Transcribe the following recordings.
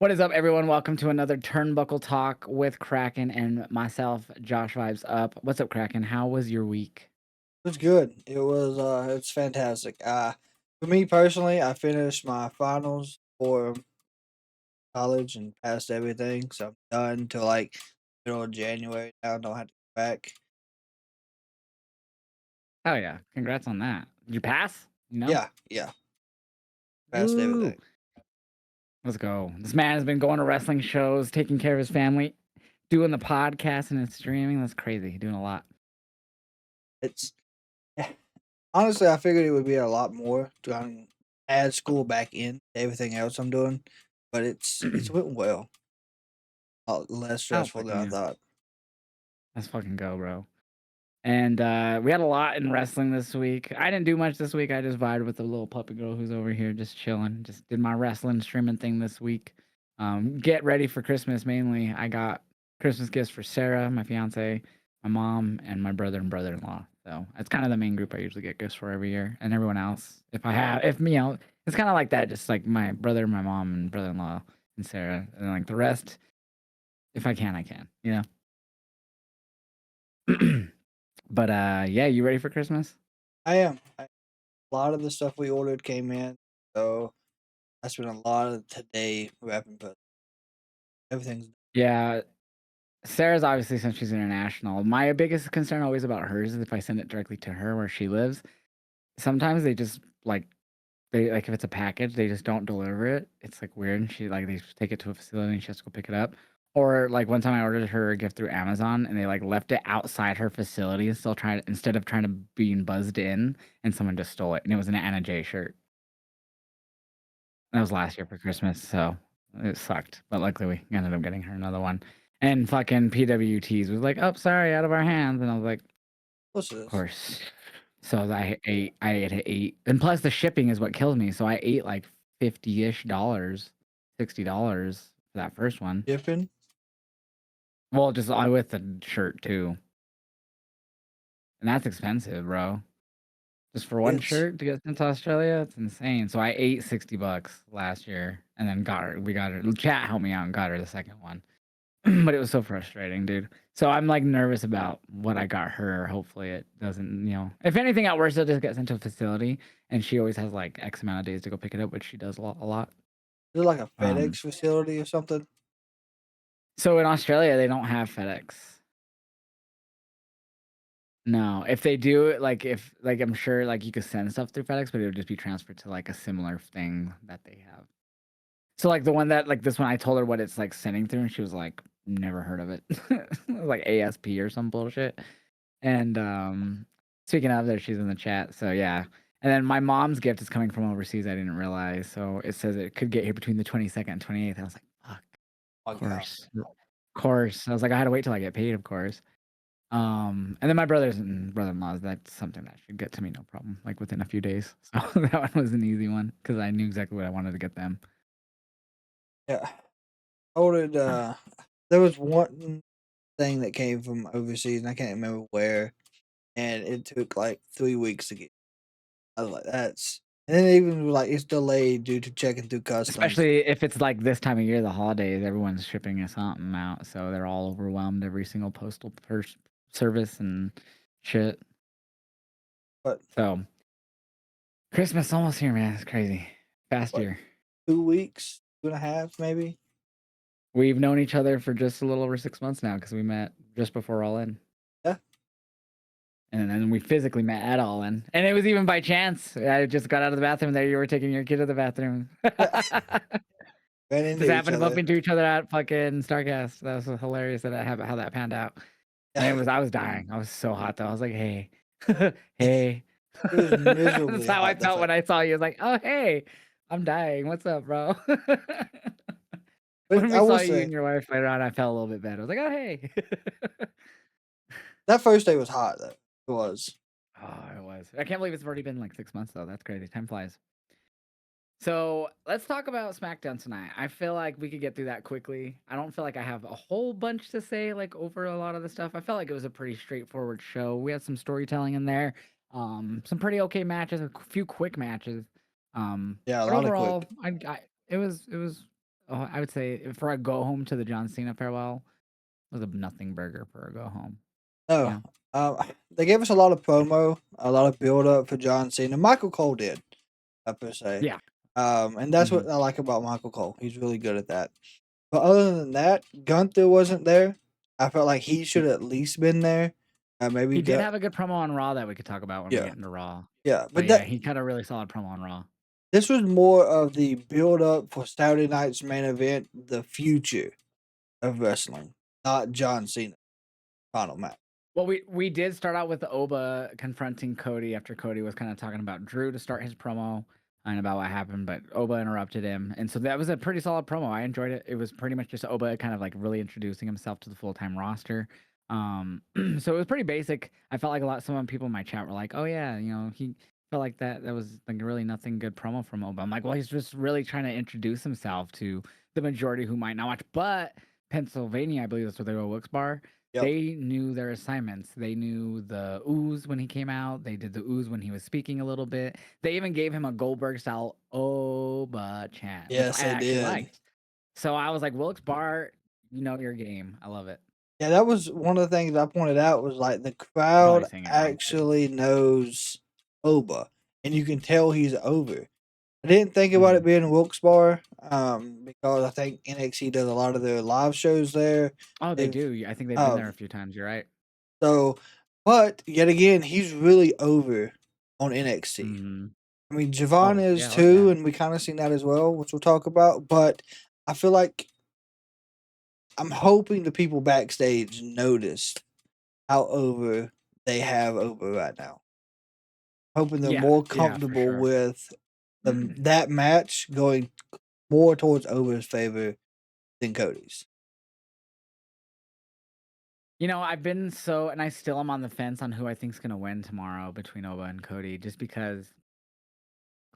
What is up, everyone? Welcome to another Turnbuckle Talk with Kraken and myself, Josh Vibes Up. What's up, Kraken? How was your week? It was good. It's fantastic. For me personally, I finished my finals for college and passed everything, so I'm done till like middle of January. Now I don't have to go back. Oh yeah, congrats on that. Did you pass? You know? Yeah, passed Ooh, everything. let's go. This man has been going to wrestling shows, taking care of his family, doing the podcast and his streaming. That's crazy. Doing a lot. It's yeah. Honestly, I figured it would be a lot more to add school back in to everything else I'm doing, but it's went well. A lot less Oh, stressful than fucking I yeah. thought. Let's fucking go, bro. And we had a lot in wrestling this week. I didn't do much this week. I just vibed with the little puppy girl who's over here just chilling. Just did my wrestling streaming thing this week. Get ready for Christmas mainly. I got Christmas gifts for Sarah, my fiance, my mom, and my brother and brother-in-law. So it's kind of the main group I usually get gifts for every year. And everyone else, if it's kind of like that, just like my brother, my mom, and brother-in-law, and Sarah. And then like the rest, if I can, I can, But yeah, you ready for Christmas? I am. A lot of the stuff we ordered came in, so I spent a lot of today wrapping, but everything's Yeah, Sarah's obviously since she's international. My biggest concern always about hers is if I send it directly to her where she lives. Sometimes they just if it's a package, they just don't deliver it. It's like weird. And they just take it to a facility and she has to go pick it up. Or like one time I ordered her a gift through Amazon and they like left it outside her facility and still trying instead of trying to being buzzed in and someone just stole it. And it was an Anna J shirt. That was last year for Christmas, so it sucked, but luckily we ended up getting her another one. And fucking PWTs was like, "Oh, sorry, out of our hands," and I was like, close "Of this. course." So I ate, and plus the shipping is what kills me. So I ate like 50-ish dollars, $60 for that first one. Shipping? Well, just I with the shirt too, and that's expensive, bro. Just for one It's shirt to get sent to Australia, it's insane. So I ate $60 last year, and then we got her. Chat helped me out and got her the second one. But it was so frustrating, dude. So I'm like nervous about what I got her. Hopefully it doesn't, if anything at worst, it'll just get sent to a facility and she always has like X amount of days to go pick it up, which she does a lot. is it like a FedEx Um, facility or something? so in Australia, they don't have FedEx. No, if they do, if I'm sure like you could send stuff through FedEx, but it would just be transferred to like a similar thing that they have. So like the one that like this one, I told her what it's like sending through, and she was like, "Never heard of it." It was like ASP or some bullshit. And, speaking of there, she's in the chat, so yeah. And then my mom's gift is coming from overseas, I didn't realize, so it says it could get here between the 22nd and 28th. I was like, "Fuck, Oh of my god. course, of course." I was like, "I had to wait till I get paid, of course." And then my brothers and brother-in-laws, that's something that should get to me no problem, like, within a few days. So that one was an easy one because I knew exactly what I wanted to get them. Yeah. I ordered there was one thing that came from overseas and I can't remember where, and it took like 3 weeks to get. I was like, that's and then it even was like it's delayed due to checking through customs. Especially if it's, like, this time of year, the holidays, everyone's shipping something out, so they're all overwhelmed, every single postal service and shit. But So, Christmas almost here, man, it's crazy. Fast what, year. 2 weeks, 2.5 maybe? We've known each other for just a little over 6 months now because we met just before All In, Yeah. and then we physically met at All In, and it was even by chance. I just got out of the bathroom, there you were taking your kid to the bathroom. Ran Just into each happened to bump other. into each other at fucking Starcast. That was hilarious that how that panned out. And Yeah. I was dying. I was so hot though. I was like, "Hey." "Hey." It was That's miserably how I hot the felt first. when I saw you. I was like, "Oh, hey. I'm dying. What's up, bro?" When But we I will saw you say and your wife later on, I felt a little bit better. I was like, "Oh, hey." that first day was hot though. It was. Oh, it was. I can't believe it's already been like 6 months though. That's crazy. Time flies. So let's talk about SmackDown tonight. I feel like we could get through that quickly. I don't feel like I have a whole bunch to say like over a lot of the stuff. I felt like it was a pretty straightforward show. We had some storytelling in there, some pretty okay matches, a few quick matches. Yeah, a But lot of overall, quick. it was I would say for a go home to the John Cena farewell was a nothing burger for a go home. You No, know? they gave us a lot of promo, a lot of build up for John Cena. Michael Cole did, per se. Yeah. And that's Hmm. what I like about Michael Cole. He's really good at that. But other than that, Gunther wasn't there. I felt like he should have at least been there. Maybe He did Gun. have a good promo on Raw that we could talk about when we Yeah, get into Raw. yeah. But But yeah, that he cut a really solid promo on Raw. this was more of the build up for Saturday night's main event, the future of wrestling, not John Cena final match. Well, we did start out with Oba confronting Cody after Cody was kind of talking about Drew to start his promo and about what happened, but Oba interrupted him, and so that was a pretty solid promo. I enjoyed it. It was pretty much just Oba kind of like really introducing himself to the full time roster. So it was pretty basic. I felt like some people in my chat were like, "Oh yeah, he felt like that was like really nothing good promo from Oba." I'm like, "Well, he's just really trying to introduce himself to the majority who might not watch." But Pennsylvania, I believe that's where they go, Wilkes Barre. Yep. They knew their assignments. They knew the ooze when he came out. They did the ooze when he was speaking a little bit. They even gave him a Goldberg style Oba chant, which Yes, I they actually did. liked. So I was like, Wilkes Barre, you know your game. I love it. Yeah, that was one of the things I pointed out was like the I'm crowd probably saying it wrong too. actually knows Oba, and you can tell he's over. I didn't think about it Hmm. being Wilkes-Barre, because I think NXT does a lot of their live shows there. Oh, they They've do. I think they've been there a um few times. You're right. so, but yet again, he's really over on NXT. Hmm. I mean, Javon Oh is yeah. Oh too, yeah. and we kind of seen that as well, which we'll talk about. But I feel like I'm hoping the people backstage noticed how over they have over right now. Hoping they're Yeah. more Yeah. For comfortable sure. with that match going more towards Over's favor than Cody's. I've been and I still am on the fence on who I think's gonna win tomorrow between Oba and Cody, just because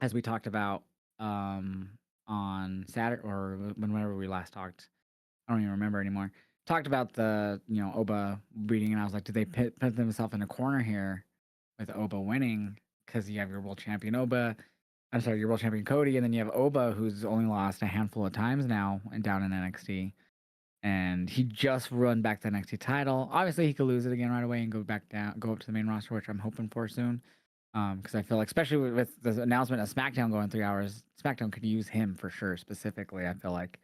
as we talked about um on Saturday or whenever we last talked, I don't even remember anymore. Talked about the Oba beating, and I was like, did they put themselves in a corner here with Oba winning because you have your world champion Oba? I'm sorry, your world champion Cody, and then you have Oba who's only lost a handful of times now and down in NXT. And he just run back the NXT title. Obviously, he could lose it again right away and go back down, go up to the main roster, which I'm hoping for soon. Because I feel like, especially with the announcement of SmackDown going 3 hours, SmackDown could use him for sure. Specifically, I feel like.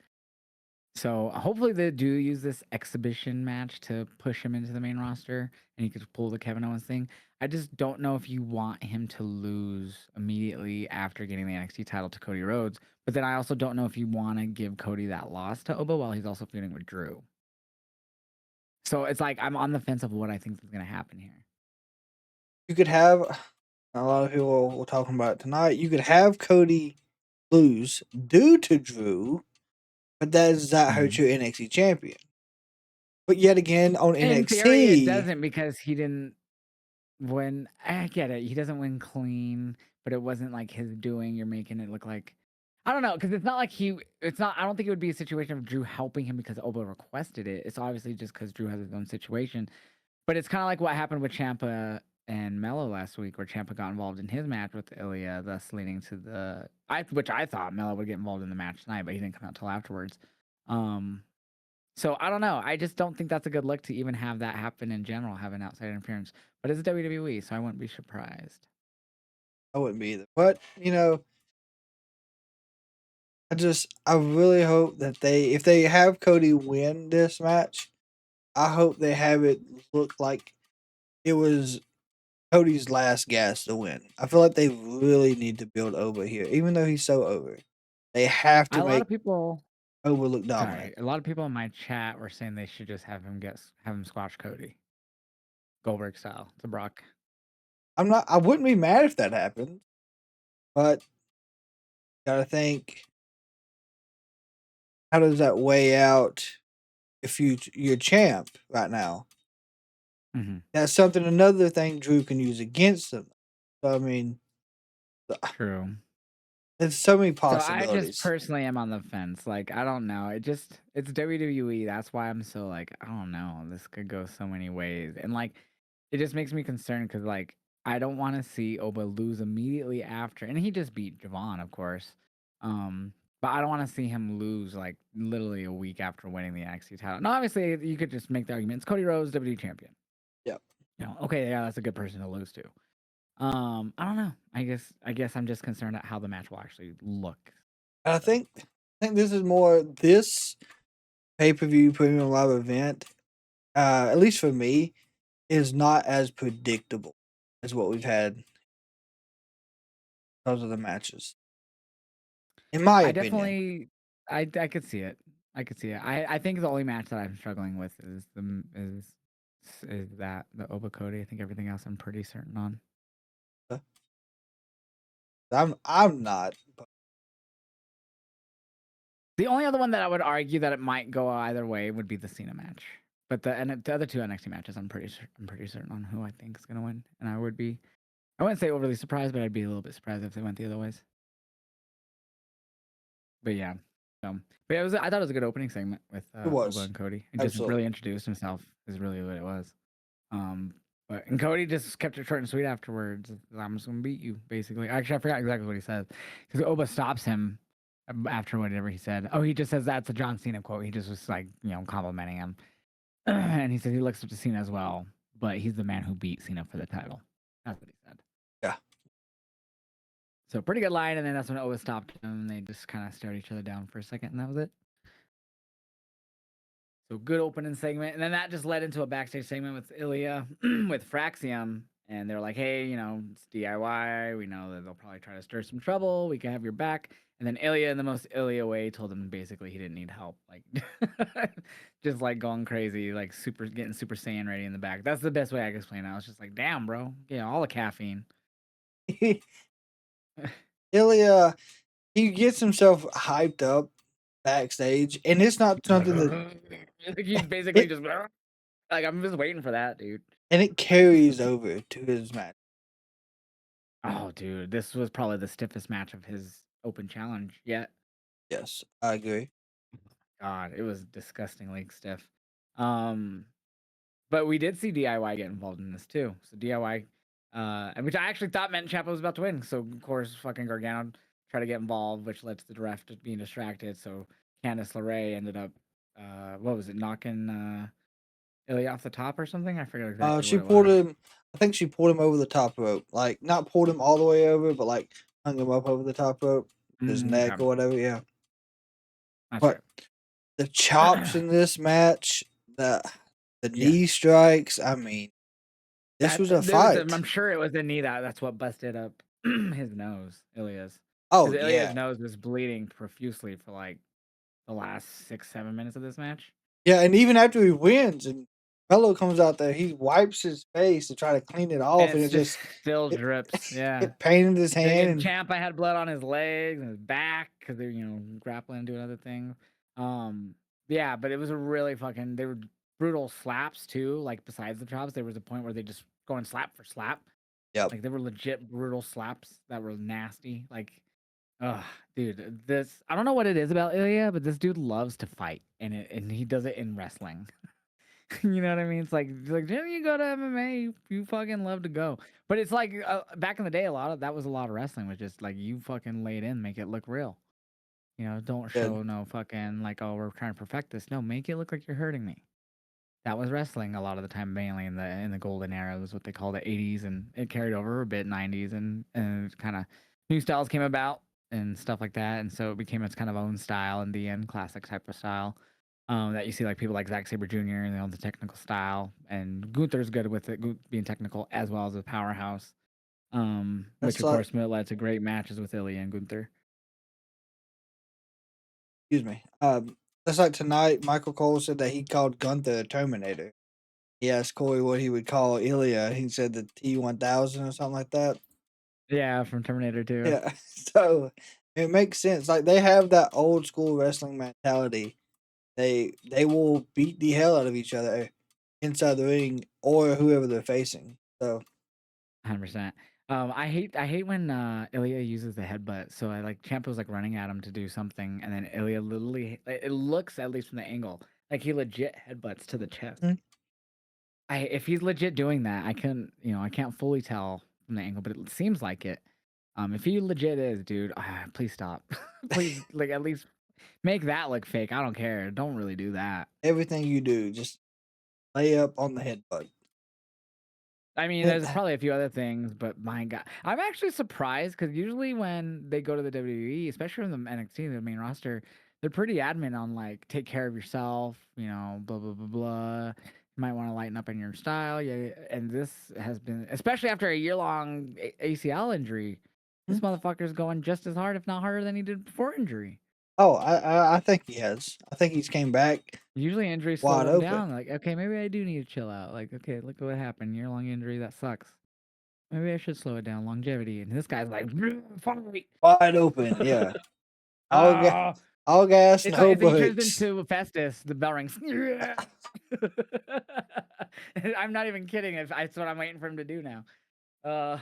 So hopefully they do use this exhibition match to push him into the main roster, and he could pull the Kevin Owens thing. I just don't know if you want him to lose immediately after getting the NXT title to Cody Rhodes. But then I also don't know if you want to give Cody that loss to Oba while he's also feuding with Drew. So it's like I'm on the fence of what I think is going to happen here. You could have a lot of people were talking about it tonight. You could have Cody lose due to Drew, but does that hurt Mhm. your NXT champion? But yet again, on In theory, it NXT, doesn't because he didn't win. I get it. He doesn't win clean, but it wasn't like his doing. You're making it look like I don't know because it's not like he. It's not. I don't think it would be a situation of Drew helping him because Oba requested it. It's obviously just because Drew has his own situation. But it's kind of like what happened with Champa and Mello last week, where Champa got involved in his match with Ilya, thus leading to which I thought Mello would get involved in the match tonight, but he didn't come out till afterwards. Um, so I don't know. I just don't think that's a good look to even have that happen in general, have an outside interference. But it's WWE, so I wouldn't be surprised. I wouldn't be either. But I really hope that if they have Cody win this match, I hope they have it look like it was Cody's last gas to win. I feel like they really need to build Oba here, even though he's so over. They have to A lot make of people, Oba look dominant. sorry, a lot of people in my chat were saying they should just have him squash Cody, Goldberg style, to Brock. I wouldn't be mad if that happened, but gotta think, how does that weigh out if you're champ right now? Hmm. That's something another thing Drew can use against him. So I mean, True. there's so many So I just possibilities. personally am on the fence. Like, I don't know. It's WWE. That's why I'm so like, I don't know. This could go so many ways. And like, it just makes me concerned because like, I don't want to see Oba lose immediately after. And he just beat Javon, of course. Um, But I don't want to see him lose like literally a week after winning the NXT title. No, obviously you could just make the argument. It's Cody Rhodes, WWE champion. Yeah. Okay, yeah, that's a good person to lose to. I don't know. I guess I'm just concerned at how the match will actually look. And So I think this is more this pay-per-view premium live event, at least for me, is not as predictable as what we've had because of the matches. In my I opinion. definitely, I could see it. I could see it. I think the only match that I'm struggling with is that the Oba Cody. I think everything else I'm pretty certain on. I'm not. But The only other one that I would argue that it might go either way would be the Cena match. But the other two NXT matches, I'm pretty certain on who I think is gonna win, and I wouldn't say overly surprised, but I'd be a little bit surprised if they went the other ways. But yeah, but I thought it was a good opening segment with it Oba was. and Cody. He just Absolutely. really introduced himself. Is really what it was. Um, and Cody just kept it short and sweet afterwards. I'm just gonna beat you, basically. Actually, I forgot exactly what he said because Oba stops him after whatever he said. Oh, he just says that's a John Cena quote. He just was like, complimenting him, and he said he looks up to Cena as well, but he's the man who beat Cena for the title. That's what he said. Yeah. So pretty good line, and then that's when Oba stopped him. And they just kind of stared each other down for a second, and that was it. So good opening segment, and then that just led into a backstage segment with Ilya with Fraxium, and they're like, "Hey, it's DIY. We know that they'll probably try to stir some trouble. We can have your back." And then Ilya, in the most Ilya way, told him basically he didn't need help, like just like going crazy, like getting Super Saiyan ready in the back. That's the best way I can explain it. I was just like, "Damn, bro, all the caffeine." Ilya, he gets himself hyped up backstage, and it's not something that He's basically it just like, I'm just waiting for that, dude. and it carries over to his match. Oh, dude, this was probably the stiffest match of his open challenge yet. Yes, I agree. God, it was disgustingly stiff. Um, but we did see DIY get involved in this too. So DIY, which I actually thought meant Ciampa was about to win. So of course, fucking Gargano tried to get involved, which led to the ref just being distracted. So Candice LeRae ended up, what was it, knocking Ilya off the top or something? I forget exactly She what it pulled was. him. I think she pulled him over the top rope. Like not pulled him all the way over, but like hung him up over the top rope, his neck Okay, or whatever. Yeah, that's but right. the chops in this match, the Yeah. knee strikes. I mean, this was a I'm fight. sure it was the knee that's what busted up his nose, Ilya's, Oh because Ilya's yeah, nose was bleeding profusely for like the last 6, 7 minutes of this match. yeah, and even after he wins, and Fellow comes out there, he wipes his face to try to clean it And off, and it's it just just still it, drips. Yeah. it painted his hand, And and Ciampa had blood on his legs and his back because they're grappling and doing other things. Yeah, but it was a really fucking. They were brutal slaps too. Like besides the chops, there was a point where they just going slap for slap. yep, Like they were legit brutal slaps that were nasty. Like, ugh, dude, this I don't know what it is about Ilya, but this dude loves to fight, and he does it in wrestling. You know what I mean? It's like, Jim, you go to MMA, you fucking love to go. But it's like back in the day, that was a lot of wrestling was just like you fucking lay it in, make it look real. Don't good. show no fucking like, oh, we're trying to perfect this. No, make it look like you're hurting me. That was wrestling a lot of the time, mainly in the golden era. It was what they call the '80s, and it carried over a bit '90s, and kind of new styles came about and stuff like that, and so it became its kind of own style in the end, classic type of style. That you see like people like Zack Sabre Jr. The technical style, and Gunther's good with it, being technical as well as a powerhouse. Which That's of like, course led to great matches with Ilya and Gunther. excuse me. That's like tonight. Michael Cole said that he called Gunther a Terminator. He asked Corey what he would call Ilya. He said the T-1000 or something like that. Yeah, from Terminator 2. Yeah, so it makes sense. Like they have that old school wrestling mentality. They will beat the hell out of each other inside the ring or whoever they're facing. So 100%. I hate when Ilya uses the headbutt. So I like Ciampa's like running at him to do something, and then Ilya literally it looks, at least from the angle, like he legit headbutts to the chest. mm, If he's legit doing that, I can't fully tell from the angle, but it seems like it. If he legit is, dude, please stop. Please, like, at least make that look fake. I don't care. Don't really do that. Everything you do, just lay up on the headbutt. I mean, And there's probably a few other things, but my God, I'm actually surprised because usually when they go to the WWE, especially from the NXT, the main roster, they're pretty adamant on like take care of yourself, blah blah blah blah. You might want to lighten up in your style, yeah. And this has been, especially after a year-long ACL injury, this Mhm. motherfucker's going just as hard, if not harder, than he did before injury. Oh, I think he has. I think he's came back Usually injuries slow wide them open. down. Like, okay, maybe I do need to chill out. Like, okay, look at what happened. Year-long injury, that sucks. Maybe I should slow it down. Longevity. And this guy's like, fight. Wide open, yeah. All ga Ah, all gas, it's like no if he turns brakes. into Festus, the bell rings. I'm not even kidding. That's what I'm waiting for him to do now. Uh,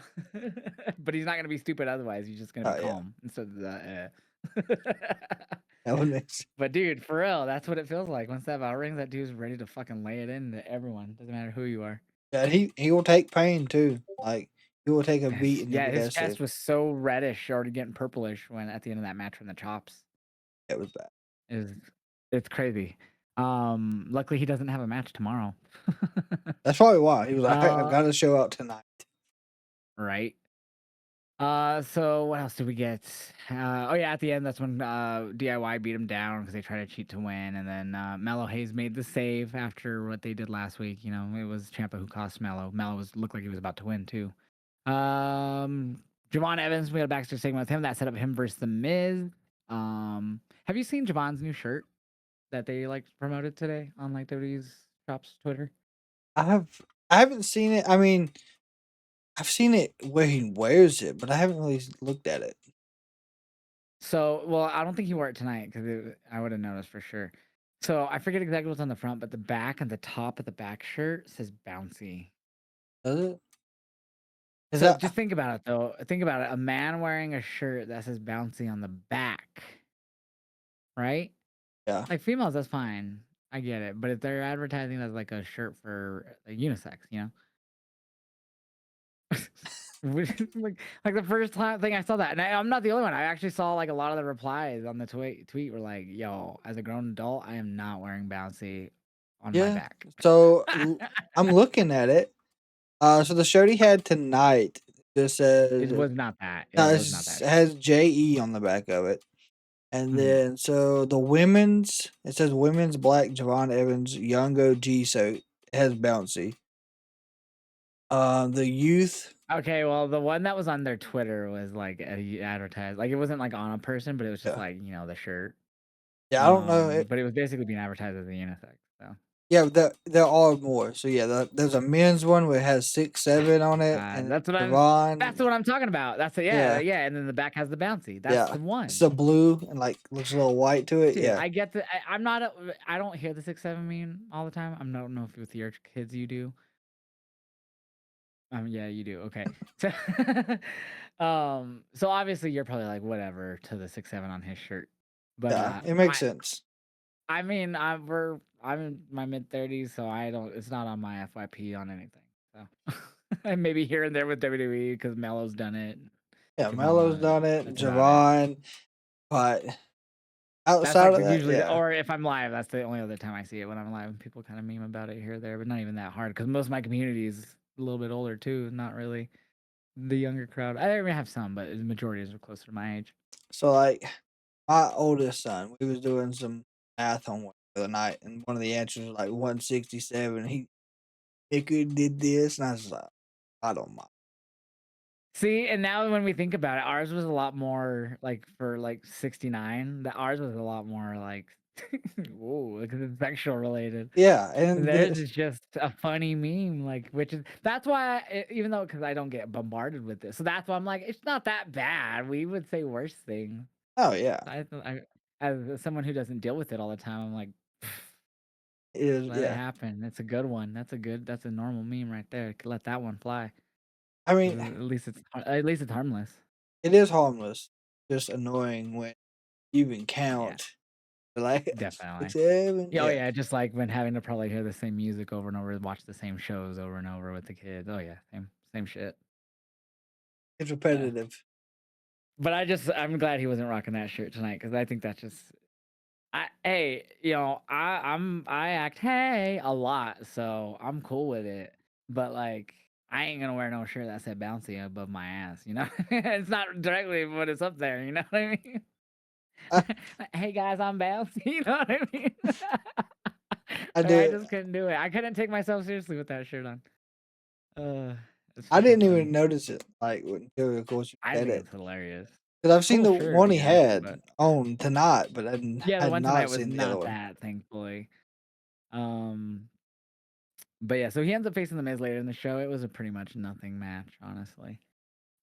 but he's not gonna be stupid otherwise. He's just gonna be Oh, yeah. calm instead of the. That would make sense. But dude, for real, that's what it feels like. Once that bell rings, that dude's ready to fucking lay it into everyone. Doesn't matter who you are. Yeah, he will take pain too. Like, he will take a beating to Yeah, be his that chest safe. was so reddish, already getting purplish when at the end of that match from the chops. That was bad. Is It's crazy. Luckily he doesn't have a match tomorrow. That's probably why. He was like, "I uh, gotta show out tonight." right. So what else did we get? Oh yeah, at the end that's when DIY beat him down because they tried to cheat to win, and then Mello Hayes made the save after what they did last week. It was Ciampa who cost Mello. Mello looked like he was about to win too. Javon Evans, we had a backstage segment with him that set up him versus the Miz. Have you seen Javon's new shirt that they like promoted today on like WWE's Shops Twitter? I have I haven't seen it. I mean, I've seen it where he wears it, but I haven't really looked at it. So, well, I don't think he wore it tonight because I would have noticed for sure. So I forget exactly what's on the front, but the back and the top of the back shirt says bouncy. Does it? Is So that just think about it though. Think about it. A man wearing a shirt that says bouncy on the back, right? yeah. Like females, that's fine. I get it. But if they're advertising as like a shirt for unisex, like the first thing I saw that, and I'm not the only one. I actually saw like a lot of the replies on the tweet were like, "Yo, as a grown adult, I am not wearing bouncy on my Yeah. back." So I'm looking at it. So the shirt he had tonight just It says was not that. It no, was not it that shirt. has JE on the back of it. And Mhm. then so the women's it says women's black Javon Evans Young OG, so it has bouncy. The youth, Okay, well, the one that was on their Twitter was like advertised. Like it wasn't like on a person, but it was just yeah. like the shirt. Yeah, I don't know But it was basically being advertised as a unisex. So. yeah, there are more. So yeah, there's a men's one where it has 6'7" on it, God, and that's what I'm. That's Javon, what I'm talking about. That's it. Yeah, yeah, yeah. And then the back has the bouncy. That's yeah, the it's one. a blue and like looks a little white to it. Dude, Yeah, I get the. I'm not. I don't hear the 6'7" meme all the time. I don't know if with your kids you do. Yeah, you do. Okay. So, so obviously you're probably like whatever to the 6'7" on his shirt, but yeah, it makes sense. I mean, I'm in my mid-30s, so I don't. It's not on my FYP on anything. So, and maybe here and there with WWE because Melo's done it. Yeah, Melo's Javon. done it, That's about it. Javon, but That's outside like of that, usually, yeah, or if I'm live, that's the only other time I see it when I'm live. People kind of meme about it here or there, but not even that hard because most of my community is a little bit older too. Not really the younger crowd. I even have some, but the majority is closer to my age. so like my oldest son, we was doing some math homework the other night, and one of the answers was like 167. He could did this, and I was like, I don't mind. See, and now when we think about it, ours was a lot more like for like 69. That ours was a lot more like, whoa, because it's sexual related. Yeah, and Theirs this, is just a funny meme, like which is that's why even though because I don't get bombarded with this, so that's why I'm like it's not that bad. We would say worse things. oh yeah, As someone who doesn't deal with it all the time, I'm like, it is let it yeah. happen. It's a good one. That's a normal meme right there. Let that one fly. I 'Cause mean, at least it's harmless. it is harmless, just annoying when you even Yeah, count. Like definitely. 6, 7, Yeah, oh yeah, yeah, just like when having to probably hear the same music over and over, watch the same shows over and over with the kids. Oh yeah, same shit. it's Yeah. repetitive. But I'm glad he wasn't rocking that shirt tonight because I think that's just hey, I act hey a lot, so I'm cool with it. But like I ain't gonna wear no shirt that said bouncy above my ass, you know? It's not directly, but it's up there, you know what I mean? I, Hey guys, I'm bouncy, you know what I mean? I Like, I did. just couldn't do it. I couldn't take myself seriously with that shirt on. It's I freaking didn't even funny. notice it. Like until of course you I said think it. it's hilarious. Because I've seen Cool the shirt, one he yeah, had but on tonight, but I yeah, the had one tonight not was seen the other not one. that, thankfully. Um, but yeah, so he ends up facing the Miz later in the show. It was a pretty much nothing match, honestly.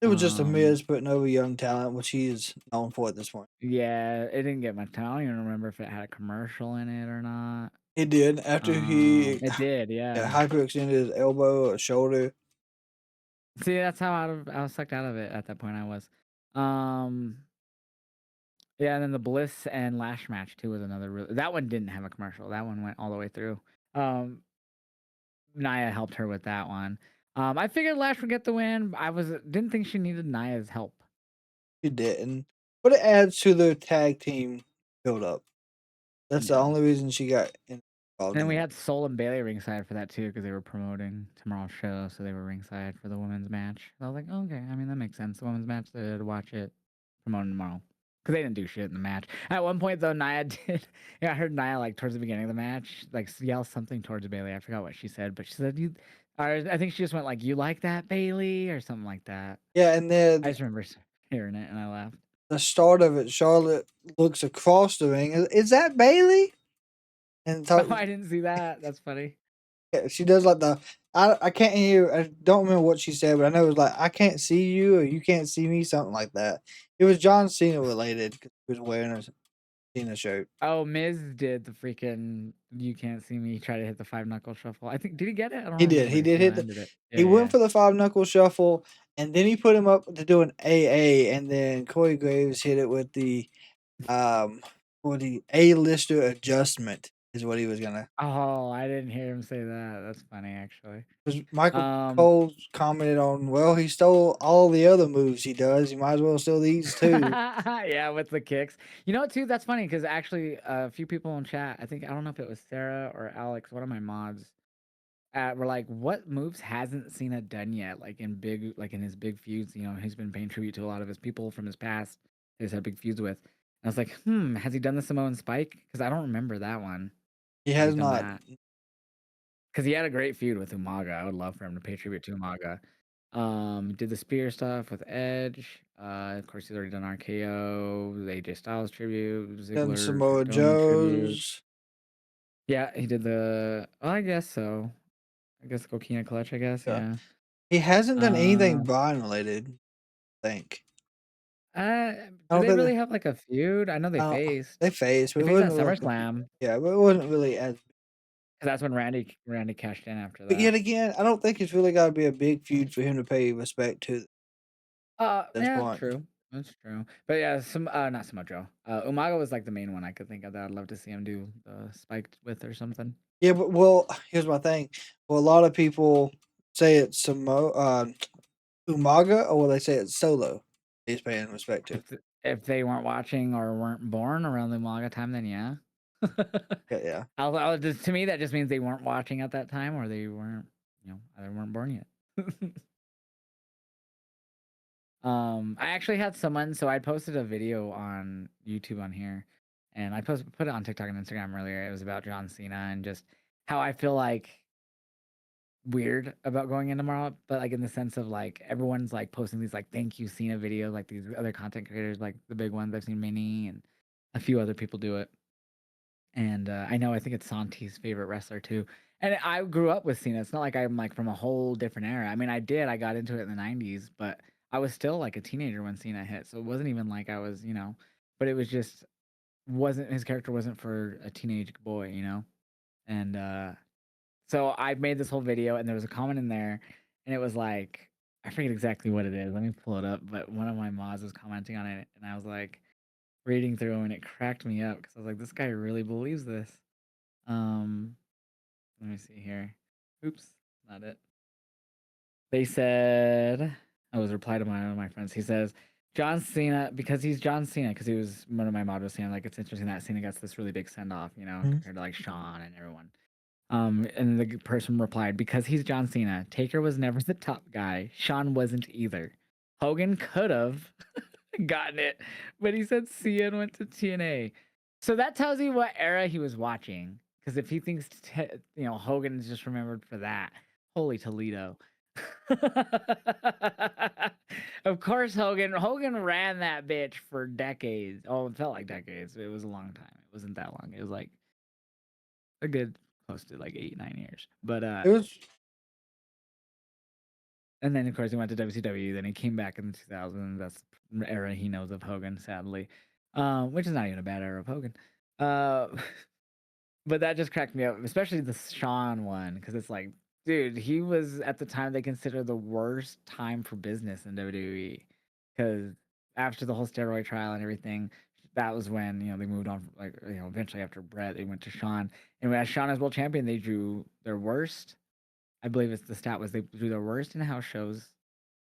It was just a Um, Miz putting over young talent, which he is known for at this point. yeah, it didn't get much time. I don't even remember if it had a commercial in it or not. It did after he It did, yeah, yeah. hyperextended his elbow or shoulder. See, that's how I was sucked out of it at that point. I was. Um, yeah, and then the Bliss and Lash match too was another. That one didn't have a commercial. That one went all the way through. Um, Naya helped her with that one. I figured Lash would get the win. Didn't think she needed Naya's help. He didn't, but it adds to their tag team build up. That's the Yeah. only reason she got involved And in we the had Soul and Bailey ringside for that too, because they were promoting tomorrow's show, so they were ringside for the women's match. So I was like, okay, I mean that makes sense. The women's match, they had to watch it promoting tomorrow. Because they didn't do shit in the match. At one point though, Nia did yeah, I heard Nia like towards the beginning of the match, like yell something towards Bailey. I forgot what she said, but she said you or I think she just went like, you like that, Bailey? Or something like that. yeah, and I then just remember hearing it and I laughed. the start of it, Charlotte looks across the ring. Is that Bailey? And Oh, I didn't see that. That's funny. yeah, she does like the I can't hear. I don't remember what she said, but I know it was like I can't see you or you can't see me, something like that. It was John Cena related because he was wearing a Cena shirt. Oh, Miz did the freaking "you can't see me" try to hit the five knuckle shuffle. I think did he get it? I don't He did. He remember. did He hit the. landed it. He Yeah, went yeah. for the five knuckle shuffle, and then he put him up to do an AA, and then Corey Graves hit it with the what the A-lister adjustment is what he was gonna. Oh, I didn't hear him say that. That's funny, actually. Because Michael Um, Cole commented on, well, he stole all the other moves he does. He might as well steal these too. yeah, with the kicks. You know what, too? That's funny because actually, a few people in chat. I don't know if it was Sarah or Alex, one of my mods, were like, "What moves hasn't Cena done yet? Like in his big feuds. You know, he's been paying tribute to a lot of his people from his past. He's had big feuds with." And I was like, has he done the Samoan Spike? Because I don't remember that one. He If he's has done not. that. Because he had a great feud with Umaga. I would love for him to pay tribute to Umaga. Did the spear stuff with Edge. Of course, he's already done RKO, the AJ Styles tribute, Done Ziggler, Samoa Dome tribute. Joe's. Yeah, he did the. Oh, I guess so. I guess Coquina Clutch. I guess Yeah. yeah. He hasn't done anything Um, Brian related, I think. uh, I do don't they think really have like a feud? I know they I don't, faced. they faced, but They it faced at wasn't really like a SummerSlam yeah, but it wasn't really as. because that's when Randy cashed in after But yet that. again, I don't think it's really got to be a big feud for him to pay respect to at this Yeah, point. true. That's true. But yeah, not Samoa Joe. Umaga was like the main one I could think of that I'd love to see him do the spiked with or something. Yeah, but well, here's my thing. Well, a lot of people say it's Umaga, or will they say it's Solo? He's paying respect to. If they weren't watching or weren't born around the Umaga time, then yeah. Yeah, yeah. To me, that just means they weren't watching at that time, or they weren't, either weren't born yet. I actually had someone, so I posted a video on YouTube on here, and I put it on TikTok and Instagram earlier. It was about John Cena and just how I feel like weird about going in tomorrow, but like in the sense of like everyone's like posting these like thank you Cena videos, like these other content creators, like the big ones I've seen Minnie and a few other people do it. And I think it's Santi's favorite wrestler too. And I grew up with Cena. It's not like I'm like from a whole different era. I mean, I got into it in the 90s, but I was still like a teenager when Cena hit. So it wasn't even like I was, but it was just wasn't his character wasn't for a teenage boy, And so I made this whole video and there was a comment in there and it was like I forget exactly what it is. Let me pull it up, but one of my mods was commenting on it and I was like reading through and it cracked me up because I was like, this guy really believes this. Um, Let me see here. Oops, not it. They said, I was reply to one of my friends. He says, John Cena, because he's John Cena, because he was one of my mottos saying like it's interesting that Cena gets this really big send off, you know, Mhm. compared to like Shawn and everyone. And the person replied, because he's John Cena, Taker was never the top guy. Shawn wasn't either. Hogan could have gotten it, but he said Cena went to TNA. So that tells you what era he was watching. Because if he thinks, Hogan is just remembered for that, holy Toledo. Of course, Hogan ran that bitch for decades. Oh, it felt like decades. It was a long time. It wasn't that long. It was like a good close to like 8, 9 years. But It was and then of course he went to WCW. Then he came back in the 2000s. That's the era he knows of Hogan, sadly, which is not even a bad era of Hogan. Uh, but that just cracked me up, especially the Shawn one, because it's like, dude, he was at the time they consider the worst time for business in WWE, because after the whole steroid trial and everything, that was when they moved on. Like eventually after Brett, they went to Shawn, and as Shawn as world champion, they drew their worst. I believe it's the stat was they drew their worst in house shows,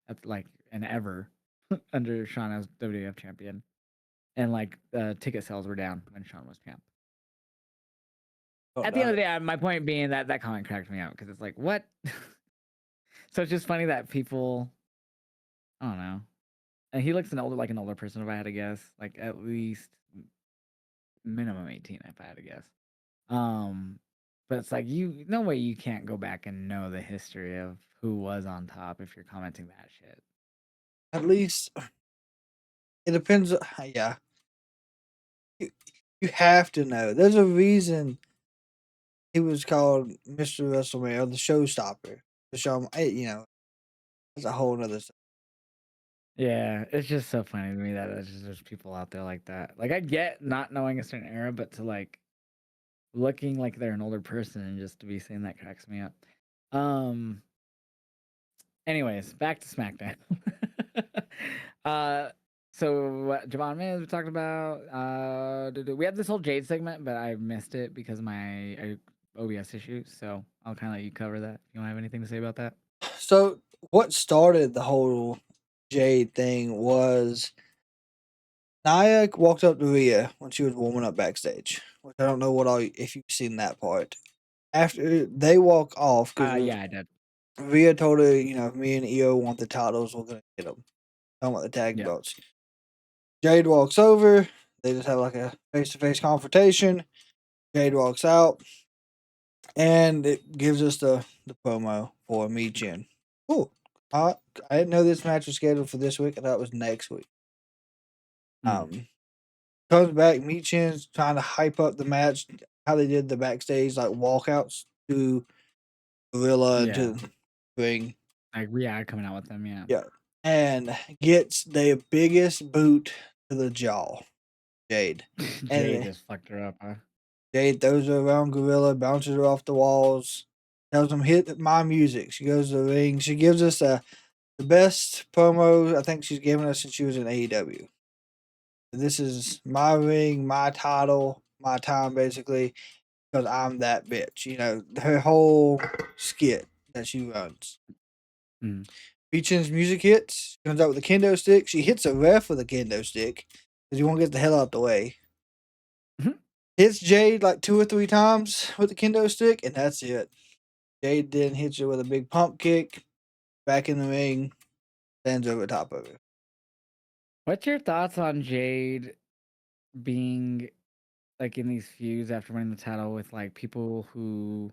at like and ever under Shawn as WWF champion, and like ticket sales were down when Shawn was champ. don't At the end doubt of it. the day, my point being that comment cracked me out because it's like, what? So it's just funny that people, I don't know. And he looks like an older person, if I had to guess, like at least minimum 18, if I had to guess. Um, but it's like no way you can't go back and know the history of who was on top if you're commenting that shit. At least it depends. Yeah, you, you have to know. There's a reason he was called Mr. WrestleMania, or the Showstopper. The show, it's a whole nother. Yeah, it's just so funny to me that there's people out there like that. Like I get not knowing a certain era, but to like looking like they're an older person and just to be saying that cracks me up. Um Anyways, back to SmackDown. uh so what Javon Miz we talked about. We had this whole Jade segment, but I missed it because of my OBS issues. So I'll kind of let you cover that. You don't have anything to say about that? So what started the whole Jade thing was Nia walked up to Rhea when she was warming up backstage. Which I don't know if you've seen that part. After they walk off, because Yeah, I did. Rhea told her, me and EO want the titles, we're gonna get them. Talking about the tag Yep. belts. Jade walks over. They just have like a face to face confrontation. Jade walks out, and it gives us the promo for Me Chin. Cool. I didn't know this match was scheduled for this week. I thought it was next week. Mm. Comes back. Me Chin's trying to hype up the match. How they did the backstage like walkouts to Gorilla and Yeah. to the ring. Like Rhea coming out with them, yeah. Yeah, and gets the biggest boot to the jaw. Jade. Jay And just fucked her up, huh? Jade throws her around Gorilla, bounces her off the walls, tells him, hit my music. She goes to the ring. She gives us the best promo I think she's given us since she was in AEW. This is my ring, my title, my time, basically, because I'm that bitch. Her whole skit that she runs. Mm. Beechin's music hits. She comes out with a kendo stick. She hits a ref with a kendo stick because you want to get the hell out the way. Mhm. Hits Jade like 2 or 3 times with the kendo stick, and that's it. Jade then hits her with a big pump kick. Back in the ring, stands over top of her. What's your thoughts on Jade being like in these feuds after winning the title with like people who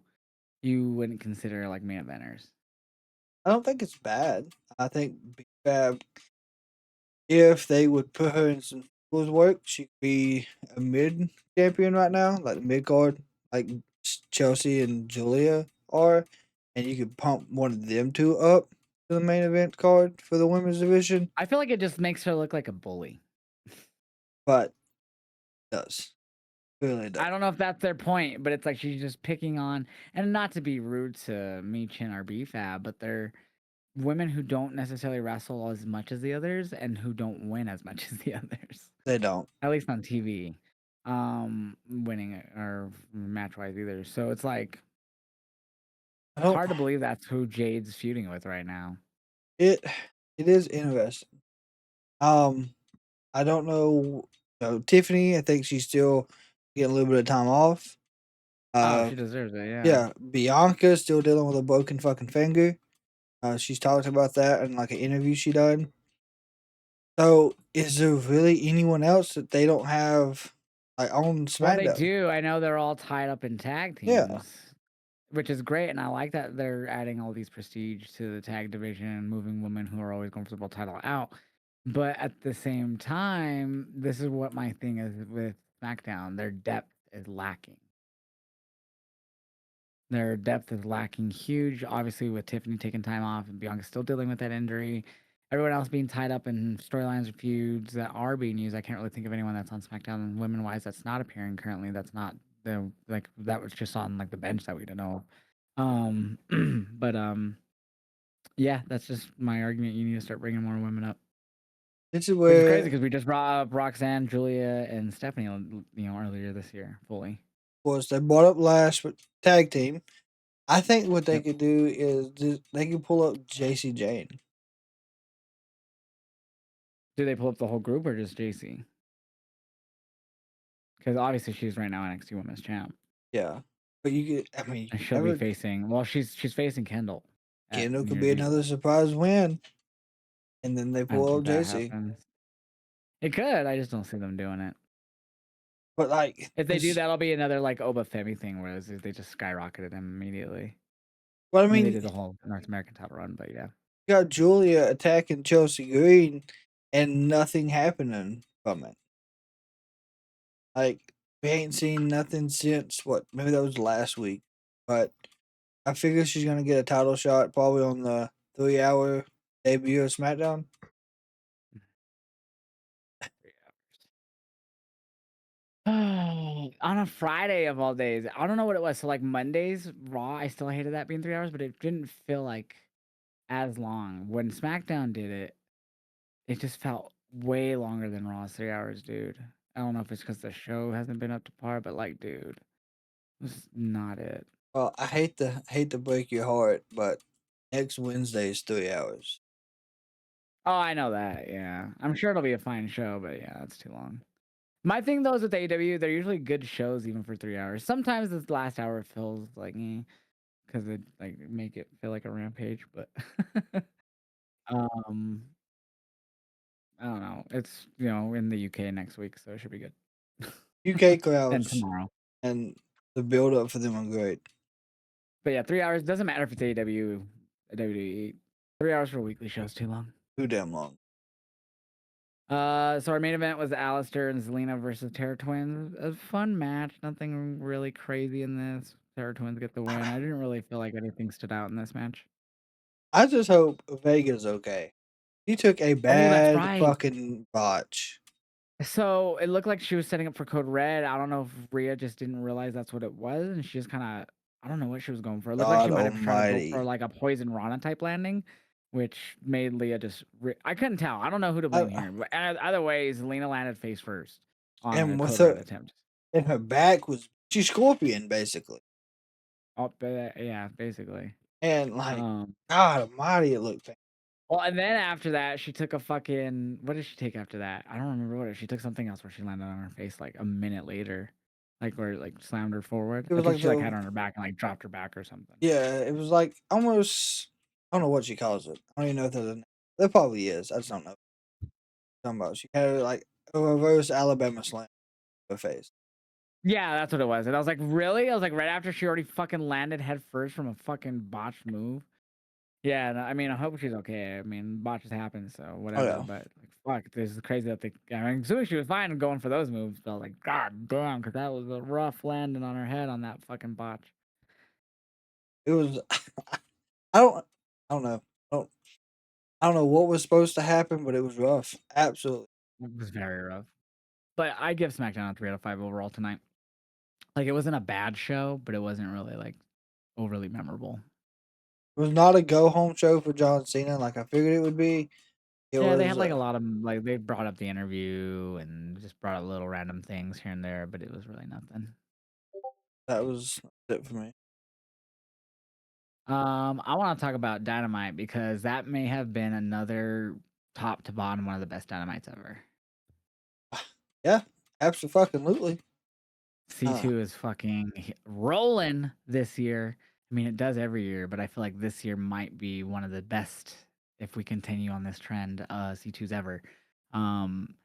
you wouldn't consider like main eventers? I don't think it's bad. I think Fab, if they would put her in some singles work, she could be a mid champion right now, like the mid card, like Chelsea and Julia are, and you could pump one of them two up to the main event card for the women's division. I feel like it just makes her look like a bully. But it does really does. I don't know if that's their point, but it's like she's just picking on, and not to be rude to me, Chin, or BFAB, but they're women who don't necessarily wrestle as much as the others and who don't win as much as the others, They don't. at least on TV, winning it or match wise either. So it's like I it's don't. hard to believe that's who Jade's feuding with right now. It it is interesting. Um, I don't know. Tiffany, I think she's still getting a little bit of time off. Oh, Uh, she deserves it. Yeah. yeah, Bianca still dealing with a broken fucking finger. She's talked about that in like an interview she done. So, is there really anyone else that they don't have like on Well, they SmackDown? do. I know they're all tied up in tag Yeah. teams, which is great, and I like that they're adding all these prestige to the tag division and moving women who are always going for the world title out. But at the same time, this is what my thing is with SmackDown. Their depth is lacking. Their depth is lacking huge. Obviously, with Tiffany taking time off and Bianca still dealing with that injury, everyone else being tied up in storylines or feuds that are being used. I can't really think of anyone that's on SmackDown women wise that's not appearing currently. That's not the like that was just on like the bench that we don't know. But yeah, that's just my argument. You need to start bringing more women up, This is which is crazy where, because we just brought up Roxanne, Julia, and Stephanie, earlier this year fully. of course, they brought up last but tag team. I think what they Yep. could do is they could pull up JC Jane. Do they pull up the whole group or just JC? Because obviously she's right now NXT Women's Champ, Yeah, but you could. I mean, and you she'll be never. facing. Well, she's facing Kendall at Kendall New could Year's be Eve. another surprise win, and then they I don't pull up think that JC. happens. It could. I just don't see them doing it. But like If they do, this, that'll be another like Oba Femi thing, whereas they just skyrocketed him immediately. but I I mean, they mean, did the whole North American title run, but yeah. you got Julia attacking Chelsea Green, and nothing happening from it. Like we ain't seen nothing since what? Maybe that was last week, but I figure she's gonna get a title shot probably on the 3 hour debut of SmackDown. On a Friday of all days, I don't know what it was. So like Mondays, Raw, I still hated that being 3 hours, but it didn't feel like as long. When SmackDown did it, it just felt way longer than Raw's 3 hours, dude. I don't know if it's because the show hasn't been up to par, but like, dude, this is not it. Well, I hate to break your heart, but next Wednesday is 3 hours. Oh, I know that. Yeah, I'm sure it'll be a fine show, but yeah, that's too long. My thing though is with AEW, they're usually good shows even for 3 hours. Sometimes this last hour feels like because it like make it feel like a rampage, but um, I don't know. It's in the UK next week, so it should be good. UK And crowds tomorrow. and the build up for them are great. But yeah, 3 hours doesn't matter if it's AEW, WWE. 3 hours for a weekly show is too long. Too damn long. So our main event was Alistair and Zelina versus Terror Twins. A fun match, nothing really crazy in this. Terror Twins get the win. I didn't really feel like anything stood out in this match. I just hope Vega's okay. He took a Oh, that's bad right. fucking botch. So it looked like she was setting up for Code Red. I don't know if Rhea just didn't realize that's what it was, and she just kind of, I don't know what she was going for. It looked like she God might have tried to go for almighty. like a Poison Rana type landing, which made Leah just. I couldn't tell. I don't know who to blame I, here. But either way, Zelina landed face first on a and with Code Red her attempt. and her back was she Scorpion basically. Oh, yeah, basically. And like Um, God almighty, it looked well, and then after that, she took a fucking. What did she take after that? I don't remember she took something else where she landed on her face like a minute later, like where like slammed her forward. it I was think like she like had the her on her back and like dropped her back or something. yeah, it was like almost I don't know what she calls it. I don't even know if there's a name. There probably is. I just don't know what I'm talking about. She had like a reverse Alabama slam to her face. Yeah, that's what it was. And I was like, really? I was like, right after she already fucking landed head first from a fucking botched move. Yeah, no, I mean, I hope she's okay. I mean, botches happen, so Oh whatever. yeah. But like, fuck, this is crazy that I mean, assuming she was fine going for those moves, but I was like, God damn, because that was a rough landing on her head on that fucking botch. It was I don't I don't know. I don't I don't know what was supposed to happen, but it was rough. Absolutely. It was very rough. But I give SmackDown a 3 out of 5 overall tonight. Like, it wasn't a bad show, but it wasn't really like overly memorable. It was not a go home show for John Cena like I figured it would be. It Yeah, they was had like a lot of like they brought up the interview and just brought up little random things here and there, but it was really nothing. that was it for me. I want to talk about Dynamite because that may have been another top to bottom, one of the best Dynamites ever. Yeah, absolutely. Uh, C2 is fucking rolling this year. I mean, it does every year, but I feel like this year might be one of the best if we continue on this trend. C2's ever. Um,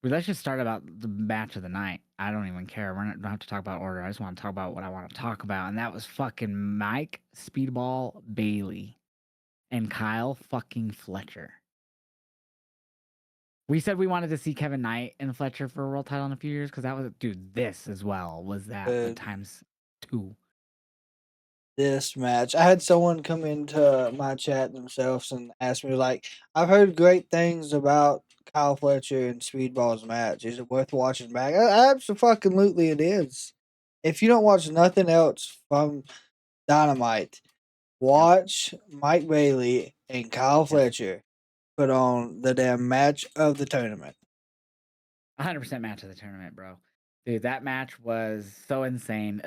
but let's just start about the match of the night. I don't even care. Don't have to talk about order. I just want to talk about what I want to talk about, and that was fucking Mike Speedball Bailey and Kyle fucking Fletcher. We said we wanted to see Kevin Knight and Fletcher for a world title in a few years because that was, dude, this as well was that, but but times two. this match, I had someone come into my chat themselves and ask me like, "I've heard great things about Kyle Fletcher and Speedball's match. Is it worth watching back?" Absolutely, it is. If you don't watch nothing else from Dynamite, Yep. watch Mike Bailey and Kyle Yes. Fletcher put on the damn match of the tournament. 100% match of the tournament, bro. Dude, that match was so insane.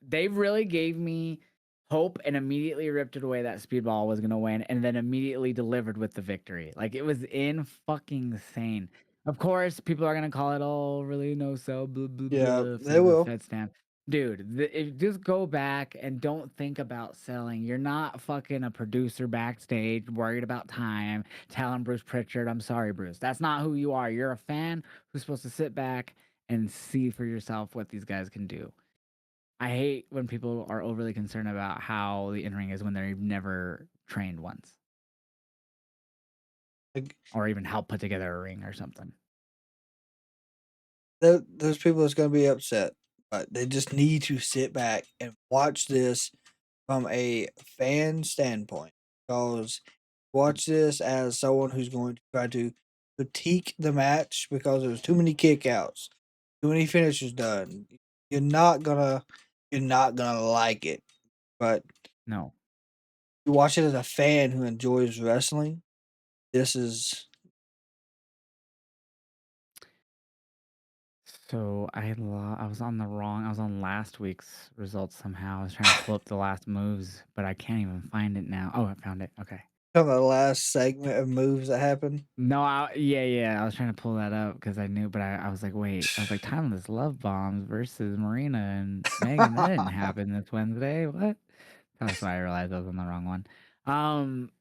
They really gave me hope and immediately ripped it away that Speedball was gonna win, and then immediately delivered with the victory. Like it was in fucking insane. Of course, people are gonna call it all really no sell, blah blah Yeah, blah for they the will. Fed stamp. Dude, just go back and don't think about selling. You're not fucking a producer backstage worried about time telling Bruce Pritchard, I'm sorry, Bruce. That's not who you are. You're a fan who's supposed to sit back and see for yourself what these guys can do. I hate when people are overly concerned about how the in ring is when they've never trained once Like, or even helped put together a ring or something. those people is going to be upset, but they just need to sit back and watch this from a fan standpoint. Because watch this as someone who's going to try to critique the match because there was too many kickouts, too many finishes done. You're not gonna, you're not gonna like it. But No. you watch it as a fan who enjoys wrestling. This is So I was on I was on last week's results somehow. I was trying to pull up the last moves, but I can't even find it now. Oh, I found it. Okay. kind of the last segment of moves that happened. No, yeah. I was trying to pull that up because I knew, but I was like, wait. I was like, Timeless Love Bombs versus Marina and Megan. That didn't happen this Wednesday. What? That's why I realized I was on the wrong one. Um.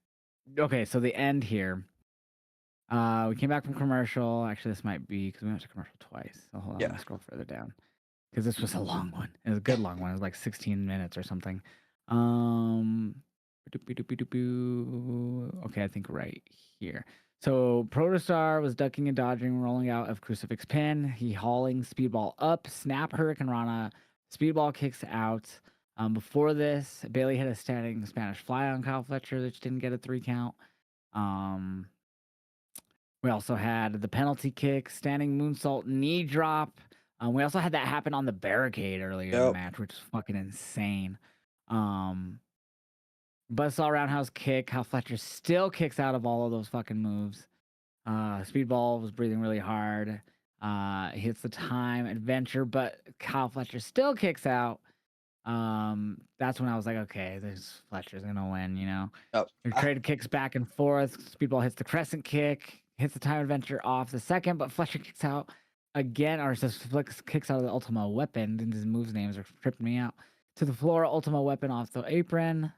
Okay, so the end here. We came back from commercial. Actually, this might be because we went to commercial twice. So hold on, let Yeah, me scroll further down because this was a long one. It was a good long one. It was like 16 minutes or something. Um, okay, I think right here. So Protostar was ducking and dodging, rolling out of Crucifix Pin. He hauling Speedball up, snap Hurricane Rana. Speedball kicks out. Before this, Bailey had a standing Spanish fly on Kyle Fletcher, which didn't get a 3 count. Um, we also had the penalty kick, standing moonsault, knee drop. We also had that happen on the barricade earlier in the yep. match, which is fucking insane. Um, Buzzsaw roundhouse kick. How Fletcher still kicks out of all of those fucking moves. Speedball was breathing really hard. Hits the time adventure, but Kyle Fletcher still kicks out. That's when I was like, okay, this Fletcher's gonna win, you know. Yep. They traded kicks back and forth. Speedball hits the crescent kick, hits the time adventure off the second, but Fletcher kicks out again, or says Flicks kicks out of the Ultima Weapon. And his moves names are tripping me out. To the floor, Ultima Weapon off the apron.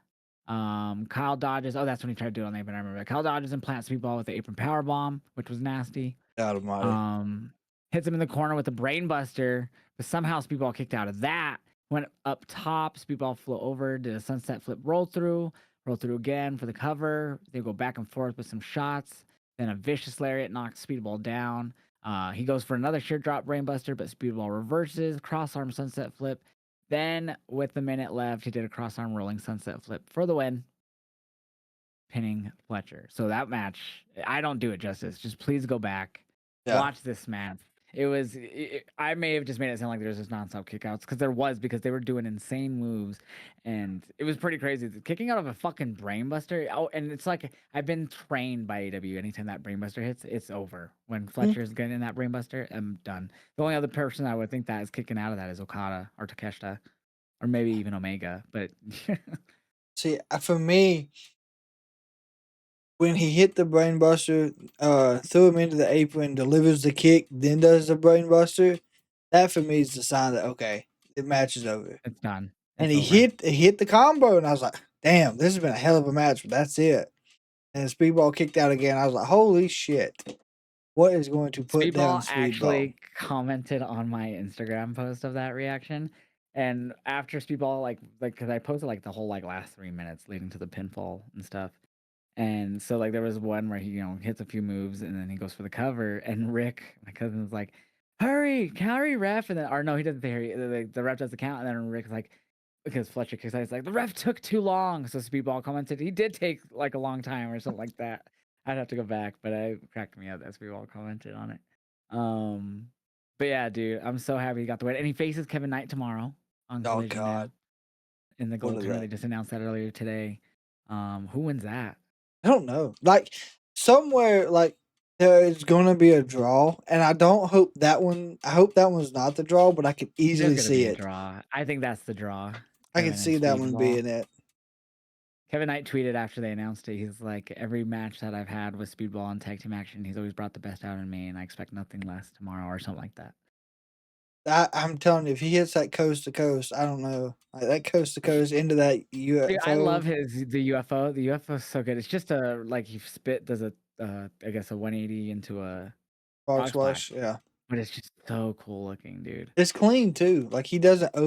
Kyle dodges. Oh, that's when he tried to do it on the apron. I remember. Kyle dodges and plants Speedball with the apron power bomb, which was nasty. God almighty. Um, Hits him in the corner with a brain buster, but somehow Speedball kicked out of that. Went up top. Speedball flew over, did a sunset flip roll through again for the cover. They go back and forth with some shots. Then a vicious lariat knocks Speedball down. He goes for another sheer drop brainbuster, but Speedball reverses, cross arm sunset flip. Then, with the minute left, he did a cross arm rolling sunset flip for the win, pinning Fletcher. So that match, I don't do it justice. Just please go back, Yeah. watch this match. I may have just made it sound like there's just nonstop kickouts because there was, because they were doing insane moves and it was pretty crazy. Kicking out of a fucking brainbuster. Oh, and it's like I've been trained by AEW. Anytime that brainbuster hits, it's over. When Hmm. Fletcher's getting in that brainbuster, I'm done. The only other person I would think that is kicking out of that is Okada or Takeshita or maybe even Omega. But See, for me, when he hit the brainbuster, threw him into the apron, delivers the kick, then does the brainbuster, that for me is the sign that okay, the match is over. It's done. And It's over. he hit the combo, and I was like, "Damn, this has been a hell of a match, but that's it." And Speedball kicked out again. I was like, "Holy shit! What is going to put down Speedball Speedball?" actually commented on my Instagram post of that reaction, and after Speedball, because I posted, like, the whole, like, last 3 minutes leading to the pinfall and stuff, and so, like, there was one where he, hits a few moves, and then he goes for the cover, and Rick, my cousin, is like, hurry, ref," and then or no, he doesn't say hurry, the ref does the count, and then Rick's like because Fletcher kicks out, he's like, "The ref took too long," so Speedball commented, "He did take, like, a long time," or something like that. I'd have to go back, but it cracked me up that Speedball commented on it. Um, but yeah, dude, I'm so happy he got the win, and he faces Kevin Knight tomorrow on Oh Collision god, now in the what gold is tournament. that? They just announced that earlier today. Who wins that? I don't know. Like somewhere, like there is gonna be a draw, and I don't hope that one. I hope that one's not the draw, but I could There's easily gonna see be a it. draw. I think that's the draw. I could Kevin and see that one Speedball. being it. Kevin Knight tweeted after they announced it. He's like, every match that I've had with Speedball and tag team action, he's always brought the best out in me, and I expect nothing less tomorrow or something like that. I'm telling you, if he hits that coast to coast, I don't know, like that coast to coast into that Dude, I UFO love the UFO. The UFO is so good. It's just a like he spit does a I guess a 180 into a frog frog splash, splash. Yeah, but it's just so cool looking, dude. it's clean too. Like he doesn't He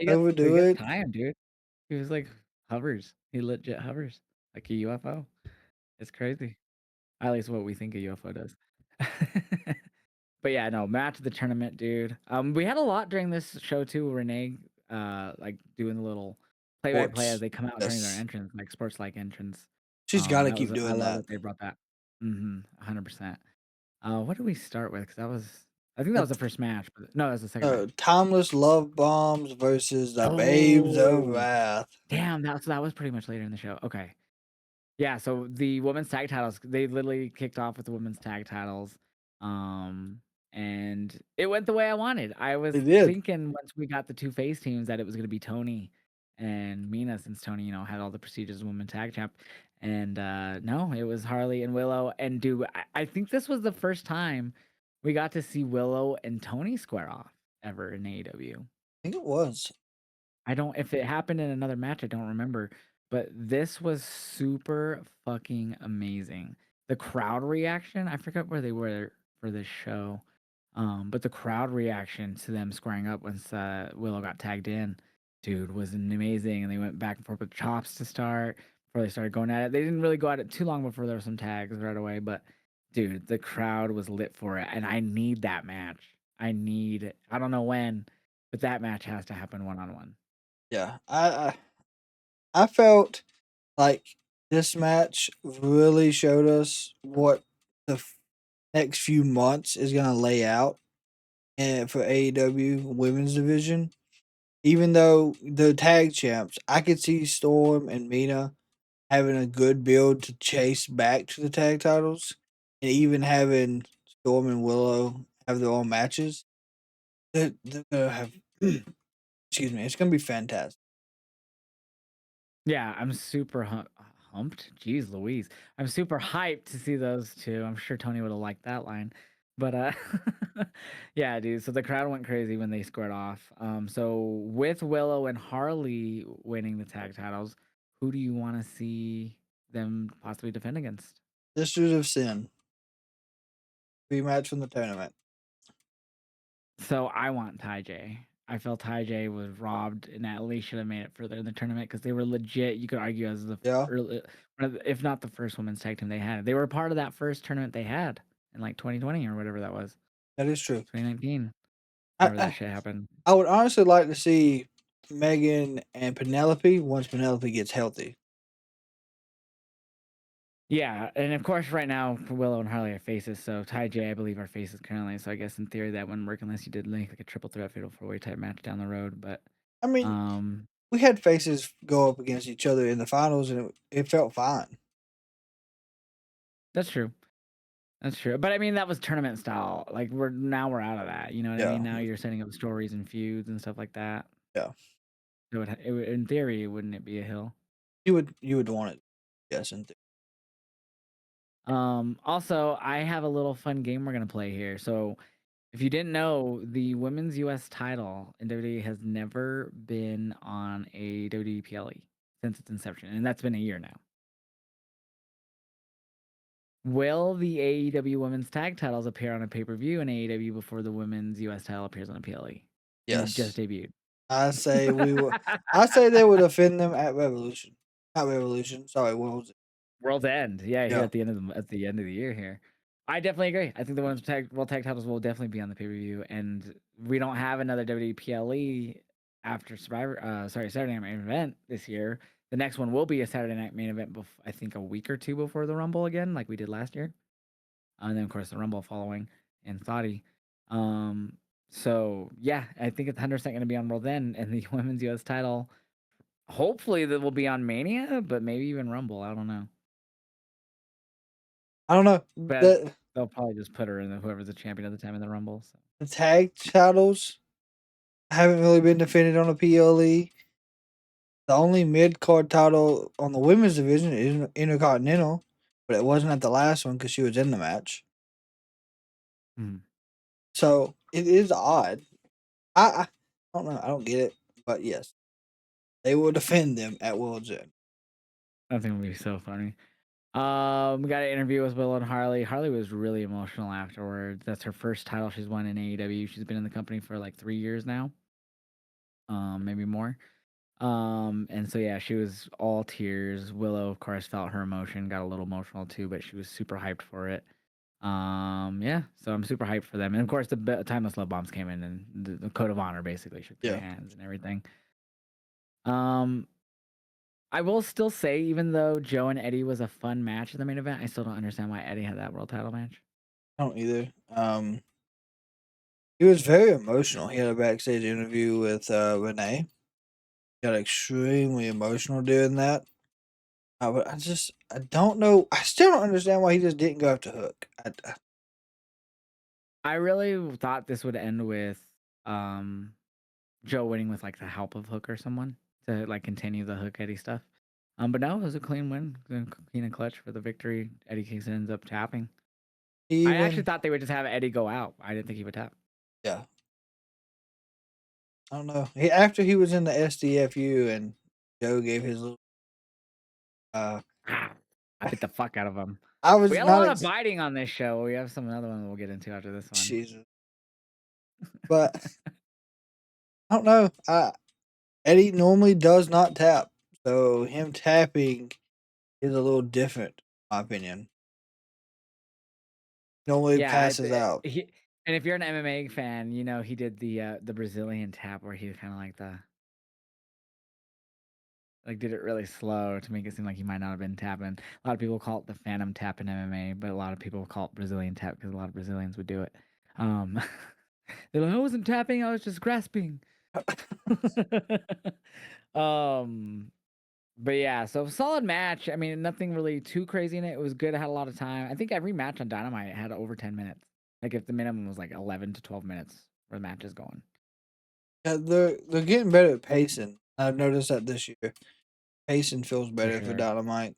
overdo gets it. time, dude. He was like hovers. He legit hovers like a UFO. It's crazy. At least what we think a UFO does. But yeah, no, match of the tournament, dude. We had a lot during this show too. Renee, like doing the little play-by-play as Sports. they come out during their Yes, entrance, like sports-like entrance. she's got to That was keep I doing love that. that they brought that. 100%. What did we start with? 'Cause I think that Uh, was the first match, but no, that was the second match. Timeless love bombs versus the babes of Oh, wrath. damn, that was pretty much later in the show. Okay. Yeah, so the women's tag titles, they literally kicked off with the women's tag titles. Um, and it went the way I wanted. I was They did. thinking once we got the two face teams that it was gonna be Tony and Mina since Tony, had all the prestigious women tag champ. And no, it was Harley and Willow. And dude, I think this was the first time we got to see Willow and Tony square off ever in AEW. I think it was. I don't if it happened in another match, I don't remember, but this was super fucking amazing. The crowd reaction, I forgot where they were for this show, but the crowd reaction to them squaring up once Willow got tagged in, dude, was amazing. And they went back and forth with chops to start before they started going at it. They didn't really go at it too long before there were some tags right away, but dude, the crowd was lit for it, and I need that match. I don't know when, but that match has to happen one on one. Yeah, I felt like this match really showed us what the next few months is gonna lay out and for AEW women's division. Even though the tag champs, I could see Storm and Mina having a good build to chase back to the tag titles, and even having Storm and Willow have their own matches. They're gonna have, excuse me, it's gonna be fantastic. Yeah, I'm super humped. Jeez Louise. I'm super hyped to see those two. I'm sure Tony would have liked that line. But yeah, dude. So the crowd went crazy when they squared off. So with Willow and Harley winning the tag titles, who do you want to see them possibly defend against? Sisters of Sin rematch from the tournament. So I want Ty J. I felt Ty J was robbed and at least should have made it further in the tournament because they were legit. You could argue as the Yeah, early, if not the first women's tag team they had. They were part of that first tournament they had in like 2020 or whatever that was, that is true. 2019, I, whenever that I shit happened. I would honestly like to see Megan and Penelope once Penelope gets healthy. Yeah, and of course, right now Willow and Harley are faces. So Ty J, I believe, are faces currently. So I guess in theory that wouldn't work unless you did like a triple threat fatal four way type match down the road. But I mean, um, we had faces go up against each other in the finals, and it felt fine. that's true. That's true, but I mean, that was tournament style, like, we're out of that, you know what I mean? Yeah, Now you're setting up stories and feuds and stuff like that. yeah. It would in theory, wouldn't it be a hill? You would want it. Yes, and Also, I have a little fun game we're gonna play here. So, if you didn't know, the women's U.S. title in WWE has never been on a WWE PLE since its inception, and that's been a year now. Will the AEW women's tag titles appear on a pay-per-view in AEW before the women's US title appears on a PLE? And it just Yes. debuted. I say we will. I say they would defend them at Revolution. Not Revolution. Sorry, World's End. World's End, yeah, here Yeah. at the end of the year here. I definitely agree. I think the women's world tag titles will definitely be on the pay-per-view, and we don't have another WWE PLE after Saturday Night Main Event this year. The next one will be a Saturday Night Main Event, I think a week or two before the Rumble again, like we did last year. And then of course the Rumble following in Saudi. Um, so yeah, I think it's 100% going to be on World End, and the women's US title. Hopefully that will be on Mania, but maybe even Rumble. I don't know. I don't know. But they'll probably just put her in whoever's the champion at the time in the Rumble. So. The tag titles haven't really been defended on a PLE. The only mid card title on the women's division is Intercontinental, but it wasn't at the last one because she was in the match. So it is odd. I don't know. I don't get it, but yes, they will defend them at World's End. I think it'll be so funny. We got an interview with Willow and Harley. Harley was really emotional afterwards. That's her first title she's won in AEW. She's been in the company for like 3 years now. Maybe more. And so yeah, she was all tears. Willow, of course, felt her emotion, got a little emotional too, but she was super hyped for it. Yeah, so I'm super hyped for them. And of course, the Timeless Love Bombs came in, and the Code of Honor basically shook their hands and everything. I will still say, even though Joe and Eddie was a fun match in the main event, I still don't understand why Eddie had that world title match. I don't either. He was very emotional. He had a backstage interview with Renee. Got extremely emotional doing that. But I don't know. I still don't understand why he just didn't go after Hook. I really thought this would end with Joe winning with like the help of Hook or someone to like continue the Hook Eddie stuff. But no, it was a clean win, clean and clutch for the victory. Eddie Kingston ends up tapping. I actually thought they would just have Eddie go out. I didn't think he would tap. Yeah. I don't know. After he was in the SDFU and Joe gave his little I bit the fuck out of him. we had a lot of biting on this show. We have another one we'll get into after this one. Jesus. But I don't know. Eddie normally does not tap, so him tapping is a little different, in my opinion. Normally passes out. And if you're an MMA fan, you know he did the Brazilian tap where he kind of did it really slow to make it seem like he might not have been tapping. A lot of people call it the phantom tap in MMA, but a lot of people call it Brazilian tap because a lot of Brazilians would do it. They're like, I wasn't tapping, I was just grasping. But yeah, so solid match. I mean, nothing really too crazy in it. It was good. I had a lot of time. I think every match on Dynamite had over 10 minutes. Like if the minimum was like 11 to 12 minutes where the match is going. Yeah, they're getting better at pacing. I've noticed that this year. Pacing feels better for Dynamite.